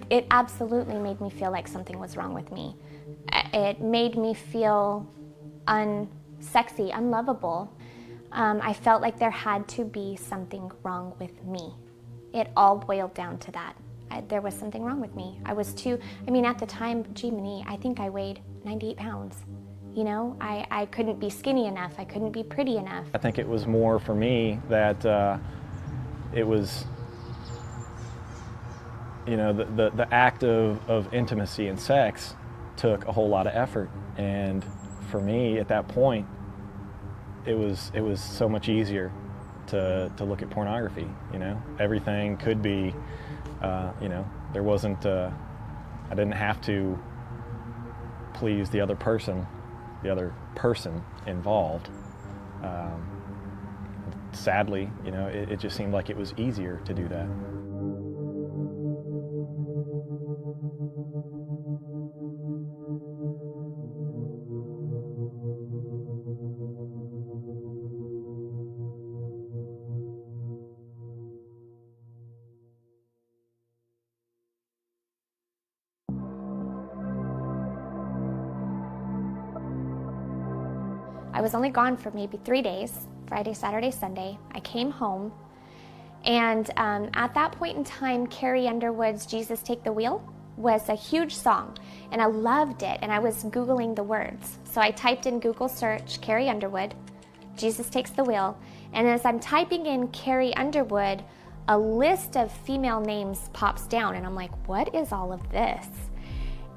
It absolutely made me feel like something was wrong with me. It made me feel unsexy, unlovable. I felt like there had to be something wrong with me. It all boiled down to that. There was something wrong with me. I was at the time, I think I weighed 98 pounds. I couldn't be skinny enough. I couldn't be pretty enough. I think it was more for me that it was, the act of intimacy and sex took a whole lot of effort. And for me, at that point, it was so much easier to look at pornography. Everything could be, there wasn't, I didn't have to please the other person involved. Sadly, it just seemed like it was easier to do that. I was only gone for maybe 3 days, Friday, Saturday, Sunday. I came home, and at that point in time, Carrie Underwood's Jesus Take the Wheel was a huge song, and I loved it, and I was Googling the words. So I typed in Google search, Carrie Underwood, Jesus Takes the Wheel, and as I'm typing in Carrie Underwood, a list of female names pops down, and I'm like, what is all of this?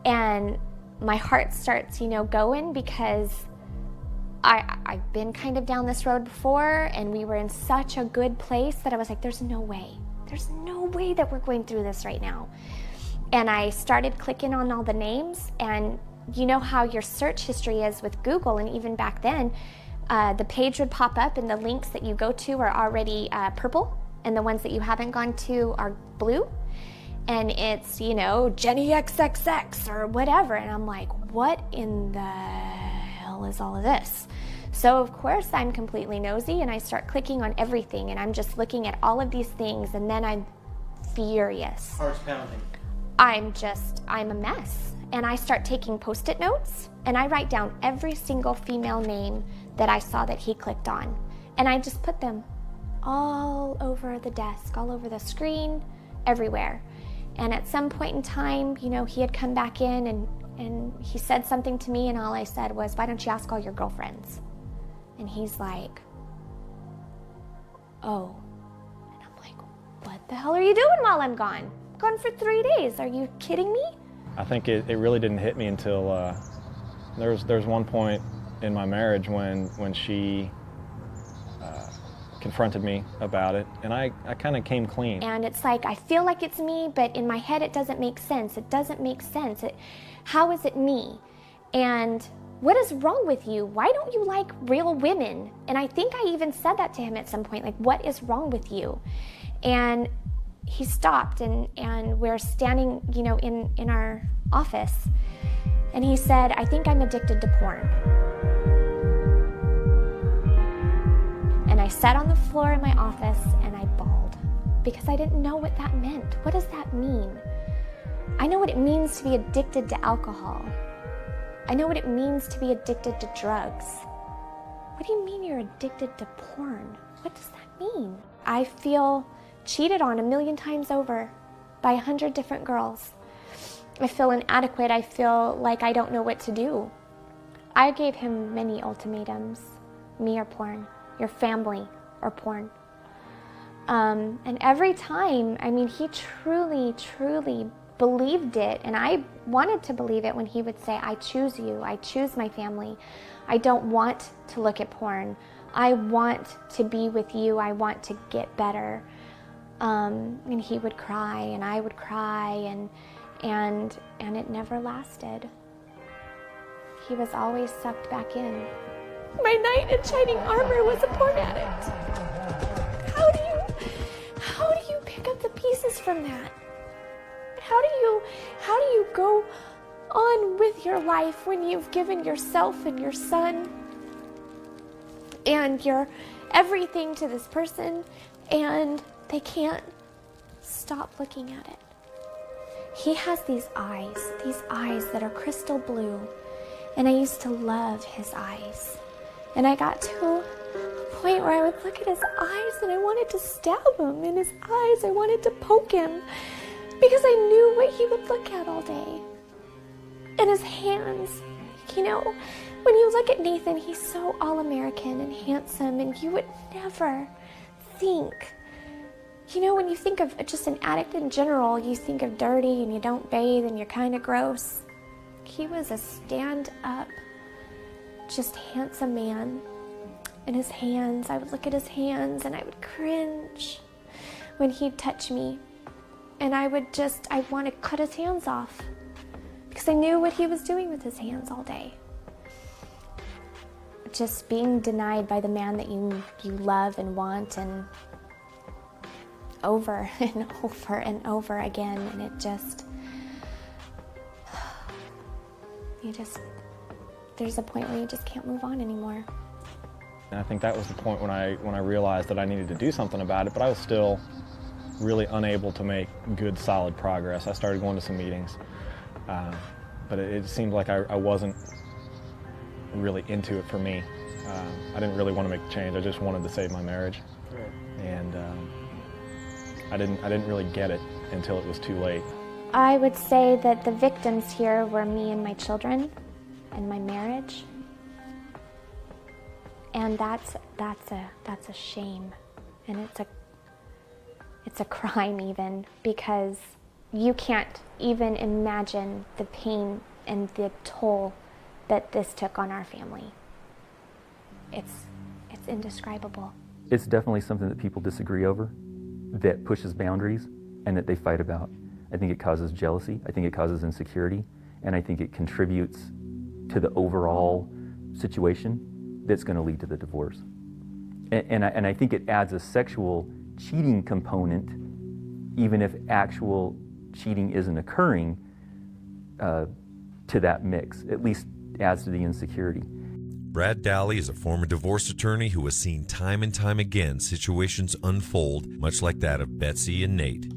And my heart starts, going, because I've been kind of down this road before, and we were in such a good place that I was like, there's no way that we're going through this right now. And I started clicking on all the names, and you know how your search history is with Google, and even back then, the page would pop up and the links that you go to are already purple, and the ones that you haven't gone to are blue. And it's, Jenny XXX or whatever, and I'm like, what in the hell is all of this? So of course I'm completely nosy, and I start clicking on everything, and I'm just looking at all of these things, and then I'm furious. Heart's pounding. I'm a mess. And I start taking Post-it notes, and I write down every single female name that I saw that he clicked on. And I just put them all over the desk, all over the screen, everywhere. And at some point in time, he had come back in, and he said something to me, and all I said was, why don't you ask all your girlfriends? And he's like, oh. And I'm like, what the hell are you doing while I'm gone? I'm gone for 3 days. Are you kidding me? I think it really didn't hit me until there's one point in my marriage when she confronted me about it, and I kind of came clean. And it's like, I feel like it's me, but in my head it doesn't make sense. It doesn't make sense. How is it me? And what is wrong with you? Why don't you like real women? And I think I even said that to him at some point, like, what is wrong with you? And he stopped, and we're standing, in our office, and he said, I think I'm addicted to porn. And I sat on the floor in my office and I bawled, because I didn't know what that meant. What does that mean? I know what it means to be addicted to alcohol. I know what it means to be addicted to drugs. What do you mean you're addicted to porn? What does that mean? I feel cheated on 1,000,000 times over by 100 different girls. I feel inadequate. I feel like I don't know what to do. I gave him many ultimatums. Me or porn, your family or porn. And every time, I mean, he truly, truly believed it, and I wanted to believe it when he would say, I choose you, I choose my family. I don't want to look at porn. I want to be with you, I want to get better. And he would cry, and I would cry, and it never lasted. He was always sucked back in. My knight in shining armor was a porn addict. How do you pick up the pieces from that? How do you go on with your life when you've given yourself and your son and your everything to this person and they can't stop looking at it? He has these eyes that are crystal blue, and I used to love his eyes. And I got to a point where I would look at his eyes and I wanted to stab him in his eyes. I wanted to poke him because I knew what he would look at all day. And his hands, you know, when you look at Nathan, he's so all-American and handsome, and you would never think, you know, when you think of just an addict in general, you think of dirty and you don't bathe and you're kind of gross. He was a stand-up, just handsome man. And his hands, I would look at his hands and I would cringe when he'd touch me. And I want to cut his hands off because I knew what he was doing with his hands all day. Just being denied by the man that you love and want, and over and over and over again, and it just, there's a point where you just can't move on anymore. And I think that was the point when I realized that I needed to do something about it, but I was still really unable to make good, solid progress. I started going to some meetings, but it seemed like I wasn't really into it for me. I didn't really want to make the change. I just wanted to save my marriage. Right. And I didn't really get it until it was too late. I would say that the victims here were me and my children and my marriage. And that's a shame, and it's a crime even, because you can't even imagine the pain and the toll that this took on our family. It's indescribable. It's definitely something that people disagree over, that pushes boundaries, and that they fight about. I think it causes jealousy, I think it causes insecurity, and I think it contributes to the overall situation that's going to lead to the divorce. And I think it adds a sexual cheating component, even if actual cheating isn't occurring, to that mix. At least adds to the insecurity. Brad Dowley is a former divorce attorney who has seen time and time again situations unfold much like that of Betsy and Nate.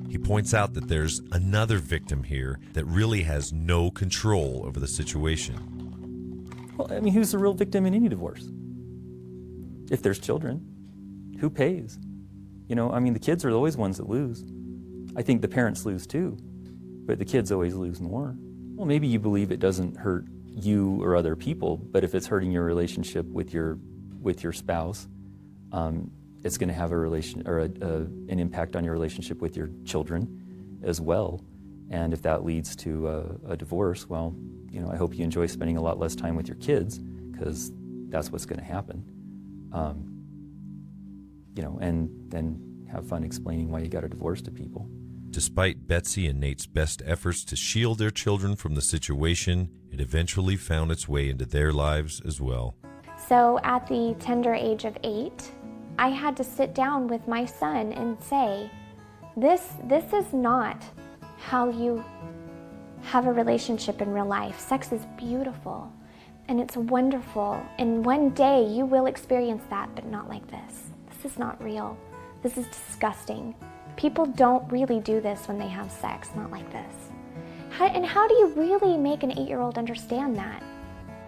He points out that there's another victim here that really has no control over the situation. Well, I mean, who's the real victim in any divorce? If there's children, who pays? You know, I mean, the kids are always ones that lose. I think the parents lose too, but the kids always lose more. Well, maybe you believe it doesn't hurt you or other people, but if it's hurting your relationship with your spouse, it's going to have an impact on your relationship with your children as well. And if that leads to a divorce, well, you know, I hope you enjoy spending a lot less time with your kids, because that's what's going to happen. You know, and then have fun explaining why you got a divorce to people. Despite Betsy and Nate's best efforts to shield their children from the situation, it eventually found its way into their lives as well. So at the tender age of 8, I had to sit down with my son and say, this is not how you have a relationship in real life. Sex is beautiful and it's wonderful, and one day you will experience that, but not like this. This is not real. This is disgusting. People don't really do this when they have sex, not like this. How do you really make an 8-year-old understand that?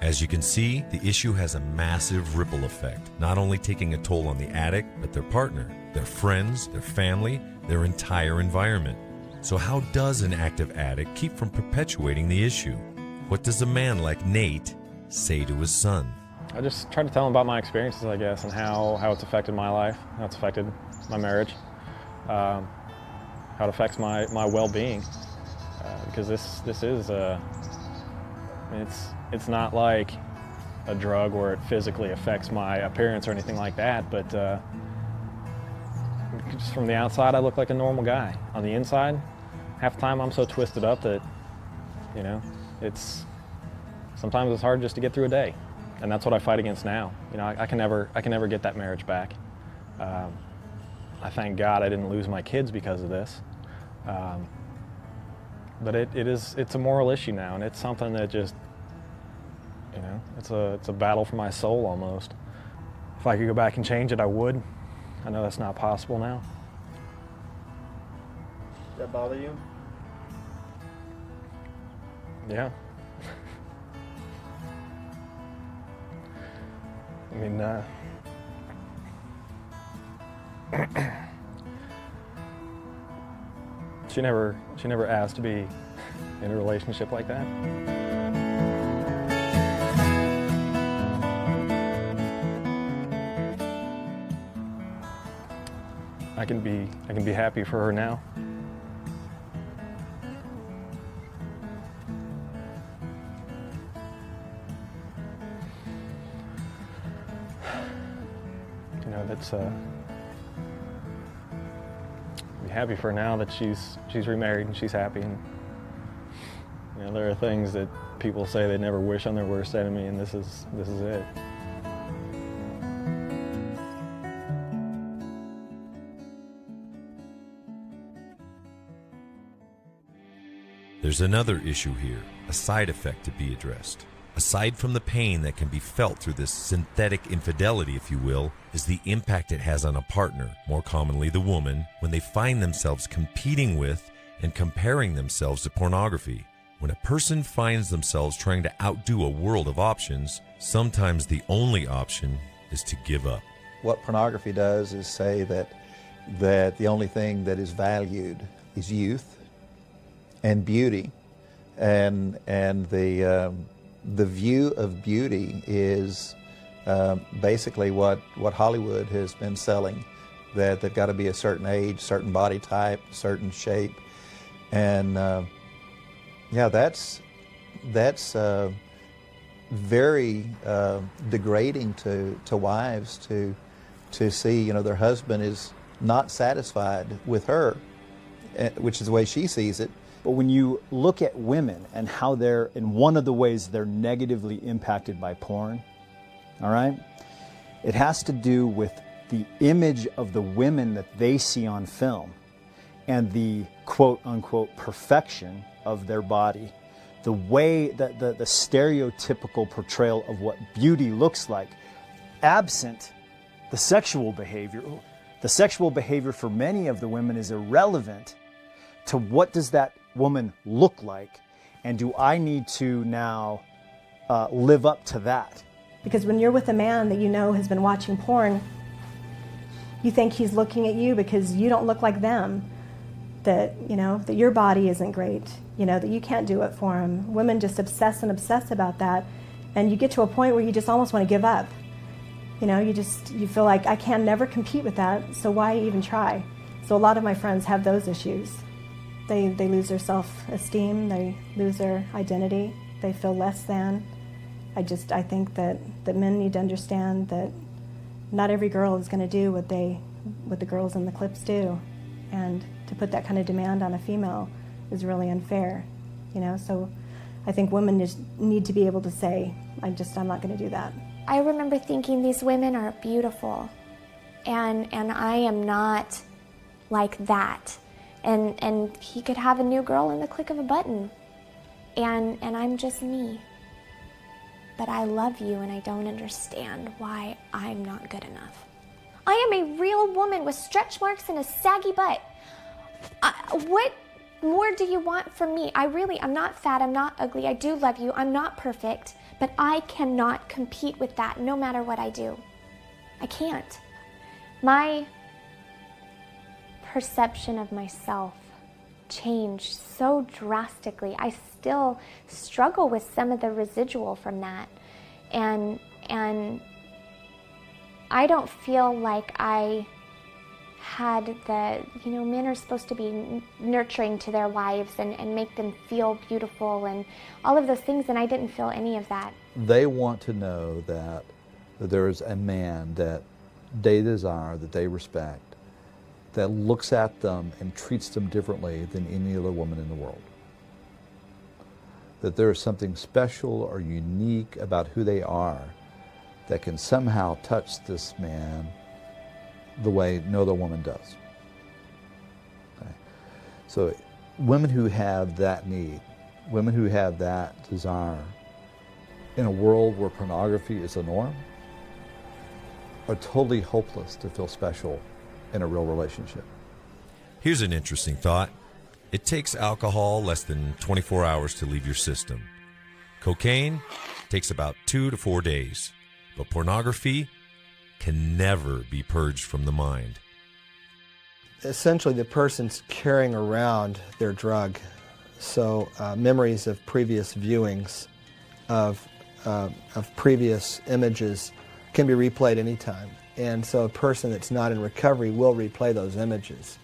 As you can see, the issue has a massive ripple effect, not only taking a toll on the addict, but their partner, their friends, their family, their entire environment. So how does an active addict keep from perpetuating the issue? What does a man like Nate say to his son? I just try to tell him about my experiences, I guess, and how it's affected my life, how it's affected my marriage, how it affects my well-being. Because this is it's not like a drug where it physically affects my appearance or anything like that, but just from the outside I look like a normal guy. On the inside, half the time I'm so twisted up that, you know, sometimes it's hard just to get through a day, and that's what I fight against now. You know, I can never get that marriage back. I thank God I didn't lose my kids because of this. But it's a moral issue now, and it's something that just, you know, it's a battle for my soul almost. If I could go back and change it, I would. I know that's not possible now. Does that bother you? Yeah. I mean, she never asked to be in a relationship like that. I can be happy for her now. You know, that's be happy for her now that she's remarried and she's happy. And you know, there are things that people say they never wish on their worst enemy, and this is it. There's another issue here, a side effect to be addressed. Aside from the pain that can be felt through this synthetic infidelity, if you will, is the impact it has on a partner, more commonly the woman, when they find themselves competing with and comparing themselves to pornography. When a person finds themselves trying to outdo a world of options, sometimes the only option is to give up. What pornography does is say that the only thing that is valued is youth and beauty, and the view of beauty is basically what Hollywood has been selling, that they've got to be a certain age, certain body type, certain shape, and yeah, that's very degrading to wives to see, you know, their husband is not satisfied with her, which is the way she sees it. But when you look at women and how they're, in one of the ways they're negatively impacted by porn, all right, it has to do with the image of the women that they see on film and the quote-unquote perfection of their body, the way that the stereotypical portrayal of what beauty looks like, absent the sexual behavior. The sexual behavior for many of the women is irrelevant to what does that woman look like, and do I need to now live up to that? Because when you're with a man that you know has been watching porn, you think he's looking at you because you don't look like them, that, you know, that your body isn't great, you know, that you can't do it for him. Women just obsess about that, and you get to a point where you just almost want to give up. You know, you feel like I can never compete with that, so why even try? So a lot of my friends have those issues. They lose their self-esteem, they lose their identity, they feel less than. I think that men need to understand that not every girl is going to do what the girls in the clips do, and to put that kind of demand on a female is really unfair, you know. So I think women just need to be able to say, I'm not going to do that. I remember thinking these women are beautiful, and I am not like that. And he could have a new girl in the click of a button, and I'm just me. But I love you, and I don't understand why I'm not good enough. I am a real woman with stretch marks and a saggy butt. What more do you want from me? I'm not fat, I'm not ugly, I do love you, I'm not perfect, but I cannot compete with that no matter what I do. I can't. My perception of myself changed so drastically. I still struggle with some of the residual from that. And I don't feel like I had men are supposed to be nurturing to their wives and make them feel beautiful and all of those things, and I didn't feel any of that. They want to know that there is a man that they desire, that they respect, that looks at them and treats them differently than any other woman in the world. That there is something special or unique about who they are that can somehow touch this man the way no other woman does. Okay. So women who have that need, women who have that desire, in a world where pornography is the norm, are totally hopeless to feel special in a real relationship. Here's an interesting thought. It takes alcohol less than 24 hours to leave your system. Cocaine takes about 2 to 4 days. But pornography can never be purged from the mind. Essentially, the person's carrying around their drug. So memories of previous viewings, of previous images can be replayed anytime. And so a person that's not in recovery will replay those images.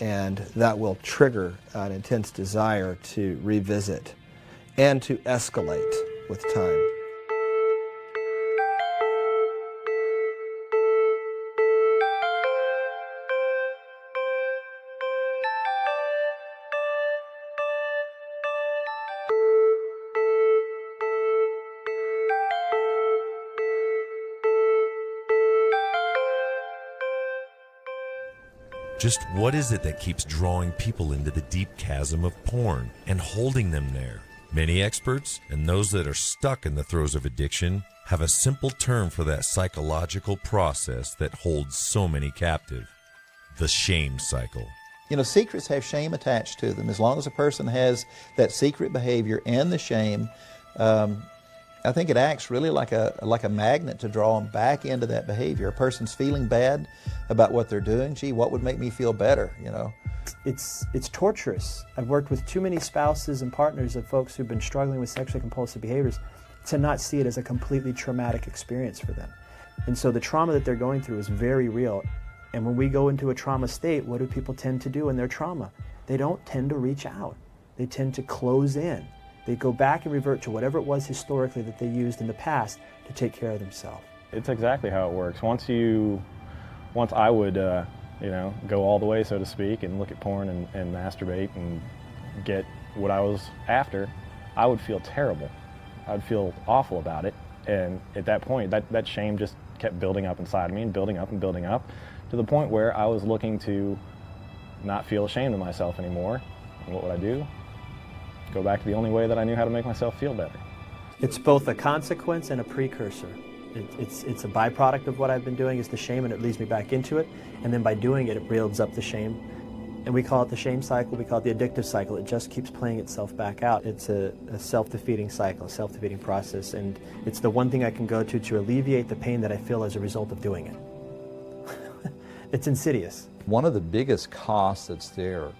And that will trigger an intense desire to revisit and to escalate with time. Just what is it that keeps drawing people into the deep chasm of porn and holding them there? Many experts, and those that are stuck in the throes of addiction, have a simple term for that psychological process that holds so many captive: the shame cycle. You know, secrets have shame attached to them. As long as a person has that secret behavior and the shame, I think it acts really like a magnet to draw them back into that behavior. A person's feeling bad about what they're doing. Gee, what would make me feel better, you know? It's torturous. I've worked with too many spouses and partners of folks who've been struggling with sexually compulsive behaviors to not see it as a completely traumatic experience for them. And so the trauma that they're going through is very real. And when we go into a trauma state, what do people tend to do in their trauma? They don't tend to reach out. They tend to close in. They go back and revert to whatever it was historically that they used in the past to take care of themselves. It's exactly how it works. Once I would, go all the way, so to speak, and look at porn and masturbate and get what I was after, I would feel terrible. I'd feel awful about it. And at that point, that shame just kept building up inside of me and building up to the point where I was looking to not feel ashamed of myself anymore. And what would I do? Go back to the only way that I knew how to make myself feel better. It's both a consequence and a precursor. It's a byproduct of what I've been doing is the shame, and it leads me back into it. And then by doing it, it builds up the shame. And we call it the shame cycle, we call it the addictive cycle. It just keeps playing itself back out. It's a self-defeating cycle, a self-defeating process. And it's the one thing I can go to alleviate the pain that I feel as a result of doing it. It's insidious. One of the biggest costs that's there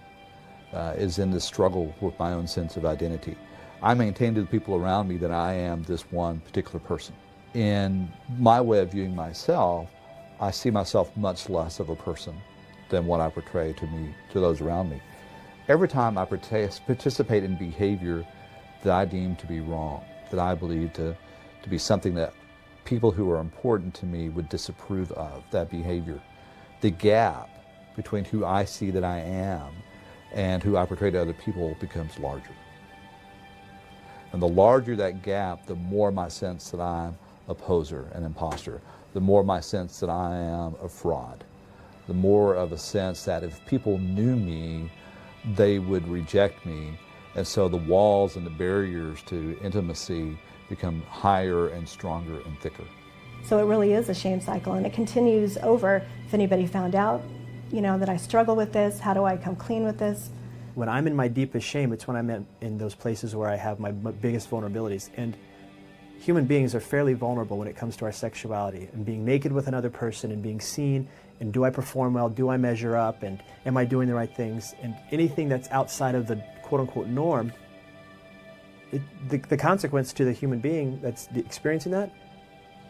is in the struggle with my own sense of identity. I maintain to the people around me that I am this one particular person. In my way of viewing myself, I see myself much less of a person than what I portray to those around me. Every time I participate in behavior that I deem to be wrong, that I believe to be something that people who are important to me would disapprove of, that behavior, the gap between who I see that I am and who I portray to other people becomes larger. And the larger that gap, the more my sense that I'm a poser, an imposter, the more my sense that I am a fraud, the more of a sense that if people knew me, they would reject me. And so the walls and the barriers to intimacy become higher and stronger and thicker. So it really is a shame cycle, and it continues over. If anybody found out that I struggle with this? How do I come clean with this? When I'm in my deepest shame, it's when I'm in those places where I have my biggest vulnerabilities. And human beings are fairly vulnerable when it comes to our sexuality and being naked with another person and being seen, and do I perform well, do I measure up, and am I doing the right things? And anything that's outside of the quote-unquote norm, the consequence to the human being that's experiencing that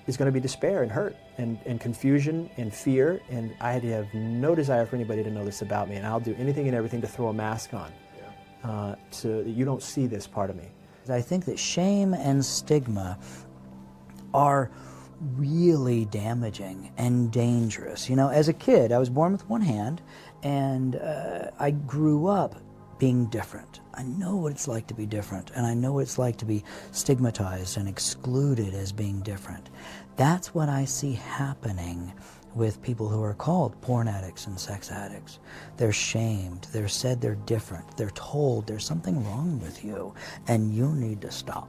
is going to be despair and hurt and confusion and fear, and I have no desire for anybody to know this about me, and I'll do anything and everything to throw a mask on so that you don't see this part of me. I think that shame and stigma are really damaging and dangerous. As a kid, I was born with one hand, and I grew up being different. I know what it's like to be different, and I know what it's like to be stigmatized and excluded as being different. That's what I see happening with people who are called porn addicts and sex addicts. They're shamed, they're said they're different, they're told there's something wrong with you, and you need to stop.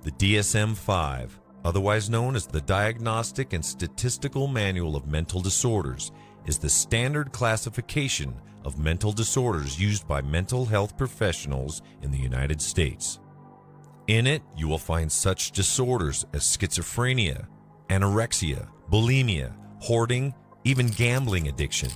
The DSM-5, otherwise known as the Diagnostic and Statistical Manual of Mental Disorders, is the standard classification of mental disorders used by mental health professionals in the United States. In it, you will find such disorders as schizophrenia, anorexia, bulimia, hoarding, even gambling addiction.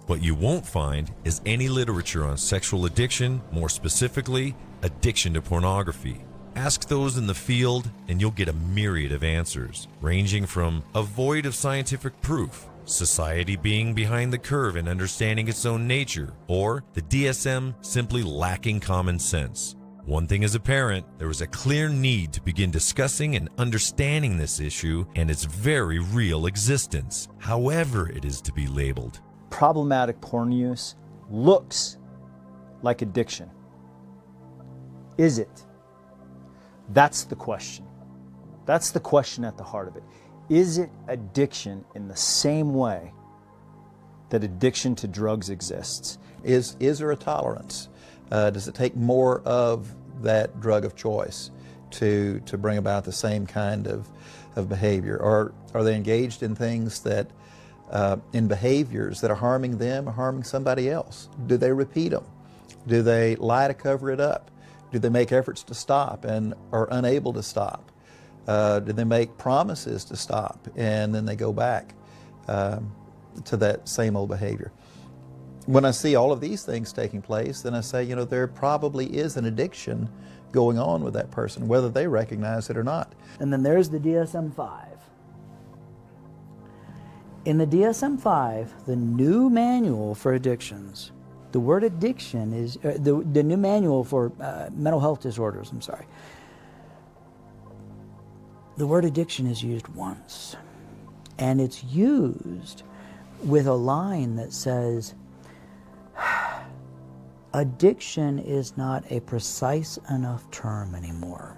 What you won't find is any literature on sexual addiction, more specifically, addiction to pornography. Ask those in the field and you'll get a myriad of answers, ranging from a void of scientific proof, society being behind the curve in understanding its own nature, or the DSM simply lacking common sense. One thing is apparent, there is a clear need to begin discussing and understanding this issue and its very real existence, however it is to be labeled. Problematic porn use looks like addiction. Is it? That's the question. That's the question at the heart of it. Is it addiction in the same way that addiction to drugs exists? Is there a tolerance? Does it take more of that drug of choice to bring about the same kind of behavior? Or are they engaged in things that, in behaviors that are harming them or harming somebody else? Do they repeat them? Do they lie to cover it up? Do they make efforts to stop and are unable to stop? Do they make promises to stop and then they go back to that same old behavior? When I see all of these things taking place, then I say, there probably is an addiction going on with that person, whether they recognize it or not. And then there's the DSM-5. In the DSM-5, the new manual for addictions, the word addiction is, the new manual for mental health disorders, the word addiction is used once. And it's used with a line that says, addiction is not a precise enough term anymore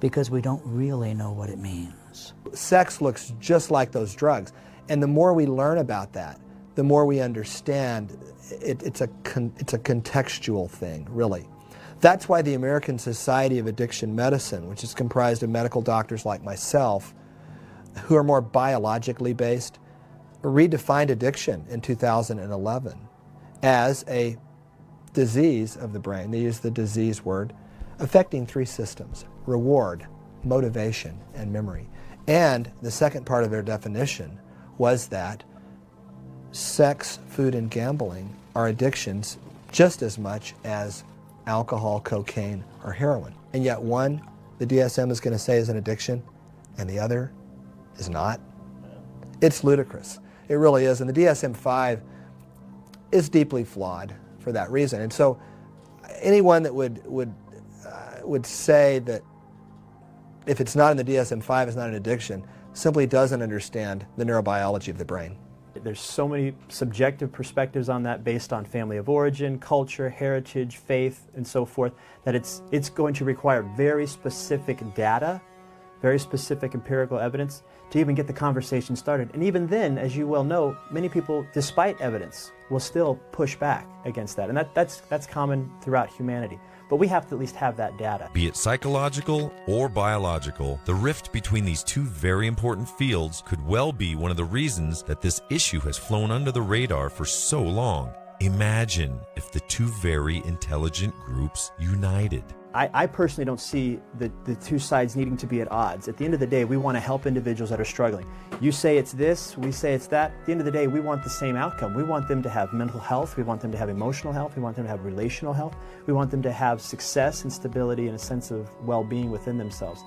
because we don't really know what it means. Sex looks just like those drugs, and the more we learn about that, the more we understand it's a contextual thing, really. That's why the American Society of Addiction Medicine, which is comprised of medical doctors like myself, who are more biologically based, redefined addiction in 2011 as a disease of the brain. They use the disease word, affecting three systems: reward, motivation, and memory. And the second part of their definition was that sex, food, and gambling are addictions just as much as alcohol, cocaine, or heroin. And yet one, the DSM is going to say is an addiction, and the other is not. It's ludicrous. It really is. And the DSM-5 is deeply flawed for that reason. And so anyone that would say that if it's not in the DSM-5, it's not an addiction, simply doesn't understand the neurobiology of the brain. There's so many subjective perspectives on that based on family of origin, culture, heritage, faith, and so forth, that it's going to require very specific data very specific empirical evidence to even get the conversation started. And even then, as you well know, many people, despite evidence, will still push back against that. And that's common throughout humanity. But we have to at least have that data. Be it psychological or biological, the rift between these two very important fields could well be one of the reasons that this issue has flown under the radar for so long. Imagine if the two very intelligent groups united. I personally don't see the two sides needing to be at odds. At the end of the day, we want to help individuals that are struggling. You say it's this, we say it's that. At the end of the day, we want the same outcome. We want them to have mental health, we want them to have emotional health, we want them to have relational health, we want them to have success and stability and a sense of well-being within themselves.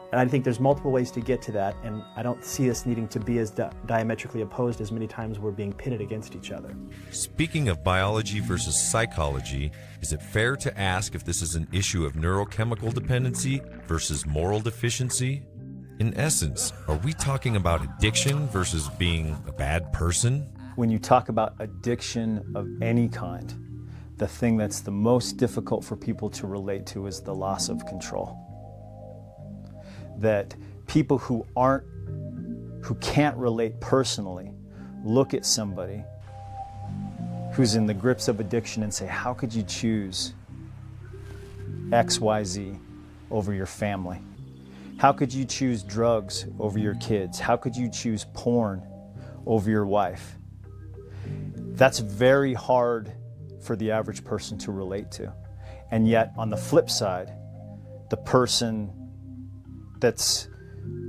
And I think there's multiple ways to get to that, and I don't see us needing to be as diametrically opposed as many times we're being pitted against each other. Speaking of biology versus psychology, is it fair to ask if this is an issue of neurochemical dependency versus moral deficiency? In essence, are we talking about addiction versus being a bad person? When you talk about addiction of any kind, the thing that's the most difficult for people to relate to is the loss of control. That people who can't relate personally look at somebody who's in the grips of addiction and say, how could you choose XYZ over your family? How could you choose drugs over your kids? How could you choose porn over your wife? That's very hard for the average person to relate to. And yet, on the flip side, the person that's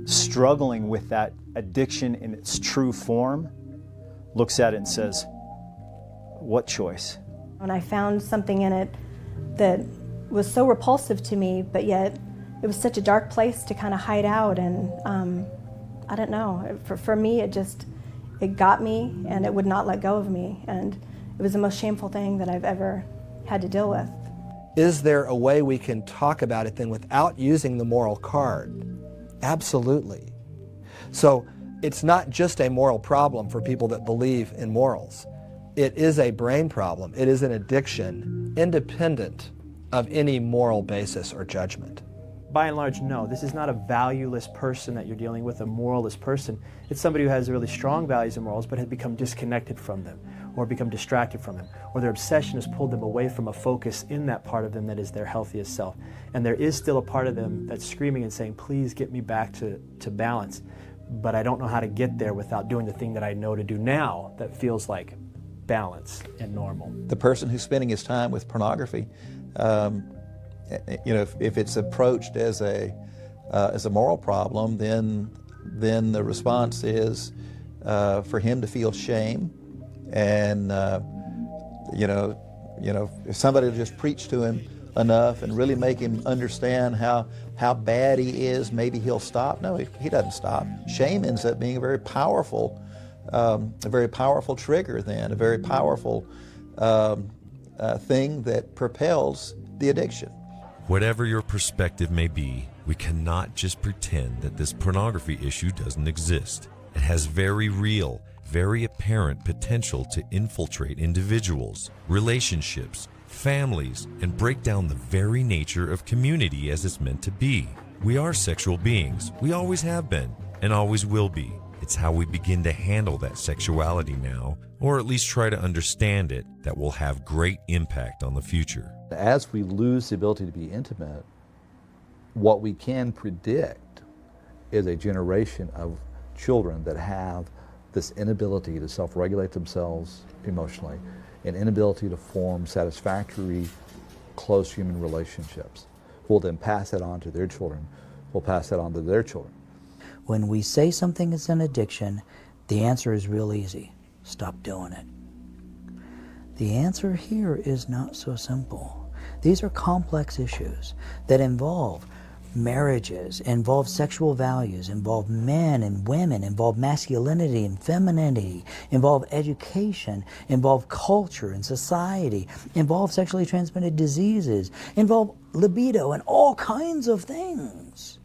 struggling with that addiction in its true form looks at it and says, what choice? When I found something in it that was so repulsive to me, but yet it was such a dark place to kind of hide out, and I don't know, for me it got me and it would not let go of me, and it was the most shameful thing that I've ever had to deal with. Is there a way we can talk about it then without using the moral card? Absolutely. So it's not just a moral problem for people that believe in morals. It is a brain problem. It is an addiction independent of any moral basis or judgment. By and large, no. This is not a valueless person that you're dealing with, a moralist person. It's somebody who has really strong values and morals but has become disconnected from them or become distracted from them, or their obsession has pulled them away from a focus in that part of them that is their healthiest self. And there is still a part of them that's screaming and saying, please get me back to balance. But I don't know how to get there without doing the thing that I know to do now that feels like balance and normal. The person who's spending his time with pornography, if it's approached as a moral problem, then the response is for him to feel shame, and if somebody will just preach to him enough and really make him understand how bad he is, maybe he'll stop. No, he doesn't stop. Shame ends up being a very powerful trigger. Then a very powerful thing that propels the addiction. Whatever your perspective may be, we cannot just pretend that this pornography issue doesn't exist. It has very real, very apparent potential to infiltrate individuals, relationships, families, and break down the very nature of community as it's meant to be. We are sexual beings. We always have been, and always will be. It's how we begin to handle that sexuality now, or at least try to understand it, that will have great impact on the future. As we lose the ability to be intimate, what we can predict is a generation of children that have this inability to self-regulate themselves emotionally, an inability to form satisfactory, close human relationships. We'll then pass that on to their children. We'll pass that on to their children. When we say something is an addiction, the answer is real easy. Stop doing it. The answer here is not so simple. These are complex issues that involve marriages, involve sexual values, involve men and women, involve masculinity and femininity, involve education, involve culture and society, involve sexually transmitted diseases, involve libido and all kinds of things.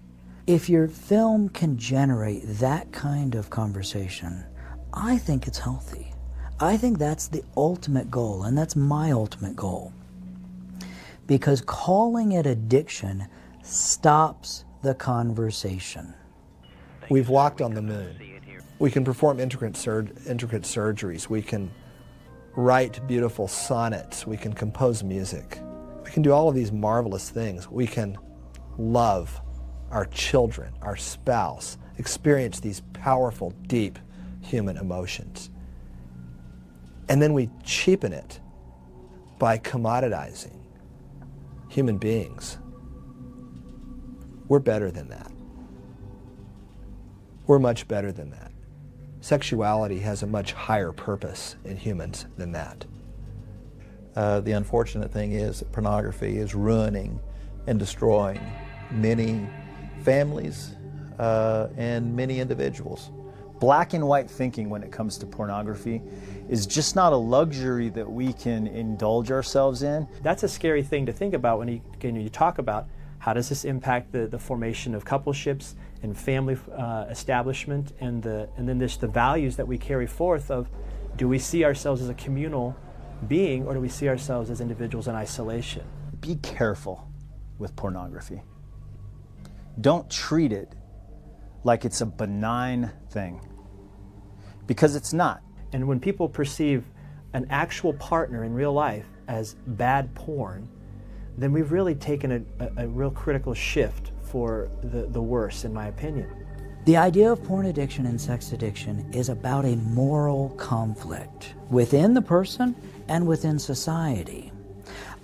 If your film can generate that kind of conversation, I think it's healthy. I think that's the ultimate goal, and that's my ultimate goal. Because calling it addiction stops the conversation. We've walked on the moon. We can perform intricate surgeries. We can write beautiful sonnets. We can compose music. We can do all of these marvelous things. We can love our children, our spouse, experience these powerful, deep human emotions. And then we cheapen it by commoditizing human beings. We're better than that. We're much better than that. Sexuality has a much higher purpose in humans than that. The unfortunate thing is that pornography is ruining and destroying many families and many individuals. Black and white thinking when it comes to pornography is just not a luxury that we can indulge ourselves in. That's a scary thing to think about when you talk about how does this impact the formation of coupleships and family establishment, and then there's the values that we carry forth of, do we see ourselves as a communal being, or do we see ourselves as individuals in isolation? Be careful with pornography. Don't treat it like it's a benign thing, because it's not. And when people perceive an actual partner in real life as bad porn, then we've really taken a real critical shift for the worse, in my opinion. The idea of porn addiction and sex addiction is about a moral conflict within the person and within society.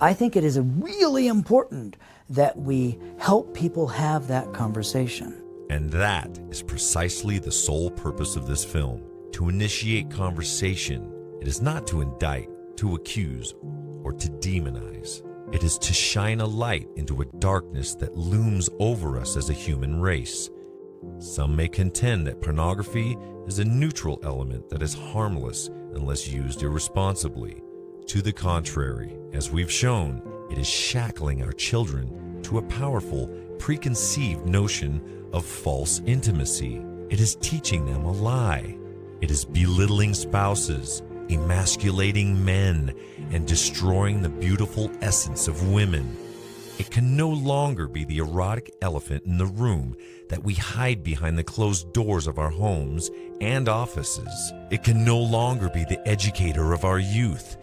I think it is really important that we help people have that conversation. And that is precisely the sole purpose of this film, to initiate conversation. It is not to indict, to accuse, or to demonize. It is to shine a light into a darkness that looms over us as a human race. Some may contend that pornography is a neutral element that is harmless unless used irresponsibly. To the contrary, as we've shown, it is shackling our children to a powerful, preconceived notion of false intimacy. It is teaching them a lie. It is belittling spouses, emasculating men, and destroying the beautiful essence of women. It can no longer be the erotic elephant in the room that we hide behind the closed doors of our homes and offices. It can no longer be the educator of our youth.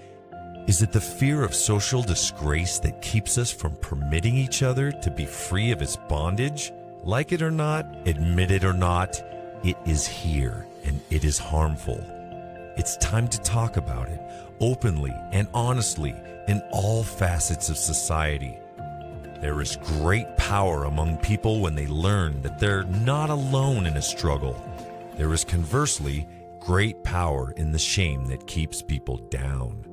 Is it the fear of social disgrace that keeps us from permitting each other to be free of its bondage? Like it or not, admit it or not, it is here and it is harmful. It's time to talk about it openly and honestly in all facets of society. There is great power among people when they learn that they're not alone in a struggle. There is conversely great power in the shame that keeps people down.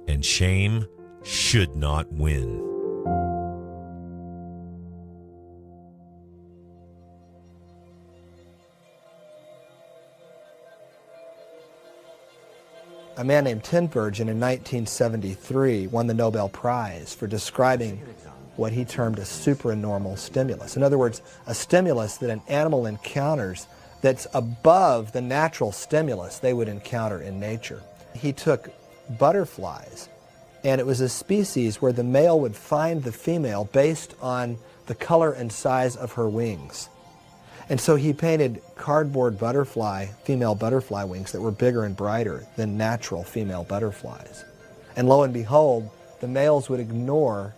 And shame should not win. A man named Tinbergen in 1973 won the Nobel Prize for describing what he termed a supranormal stimulus. In other words, a stimulus that an animal encounters that's above the natural stimulus they would encounter in nature. He took butterflies, and it was a species where the male would find the female based on the color and size of her wings. And so he painted cardboard female butterfly wings that were bigger and brighter than natural female butterflies. And lo and behold, the males would ignore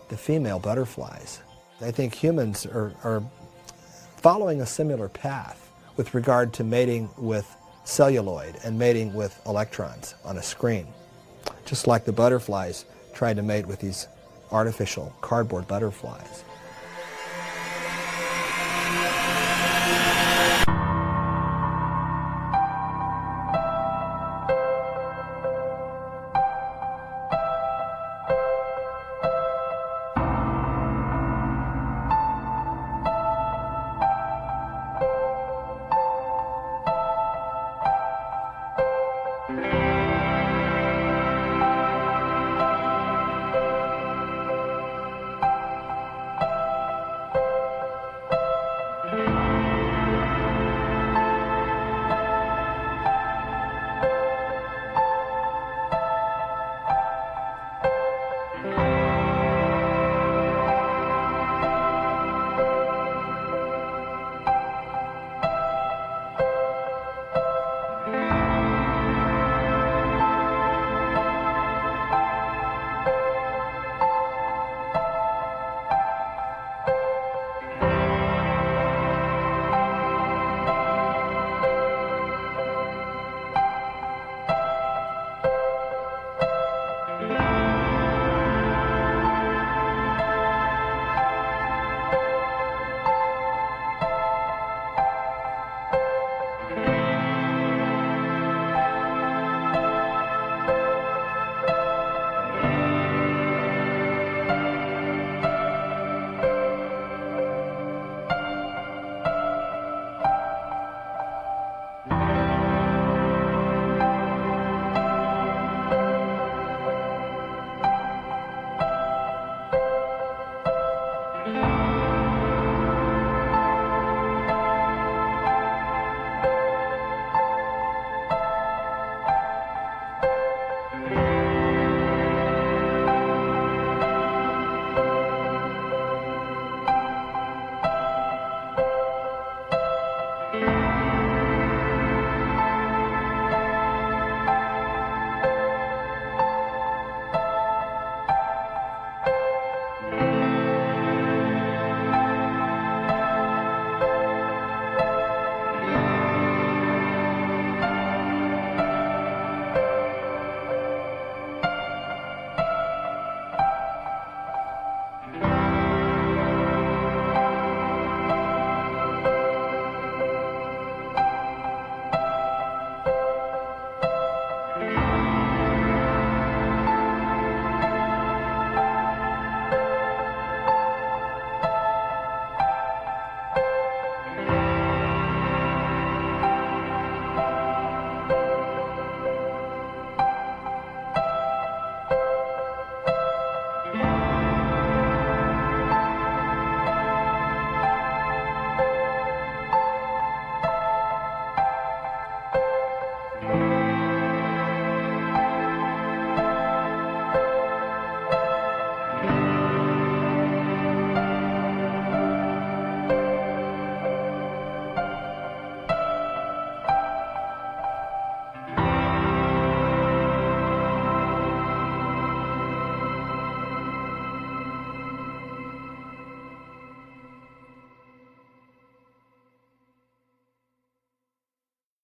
the female butterflies. I think humans are following a similar path with regard to mating with celluloid and mating with electrons on a screen. Just like the butterflies tried to mate with these artificial cardboard butterflies.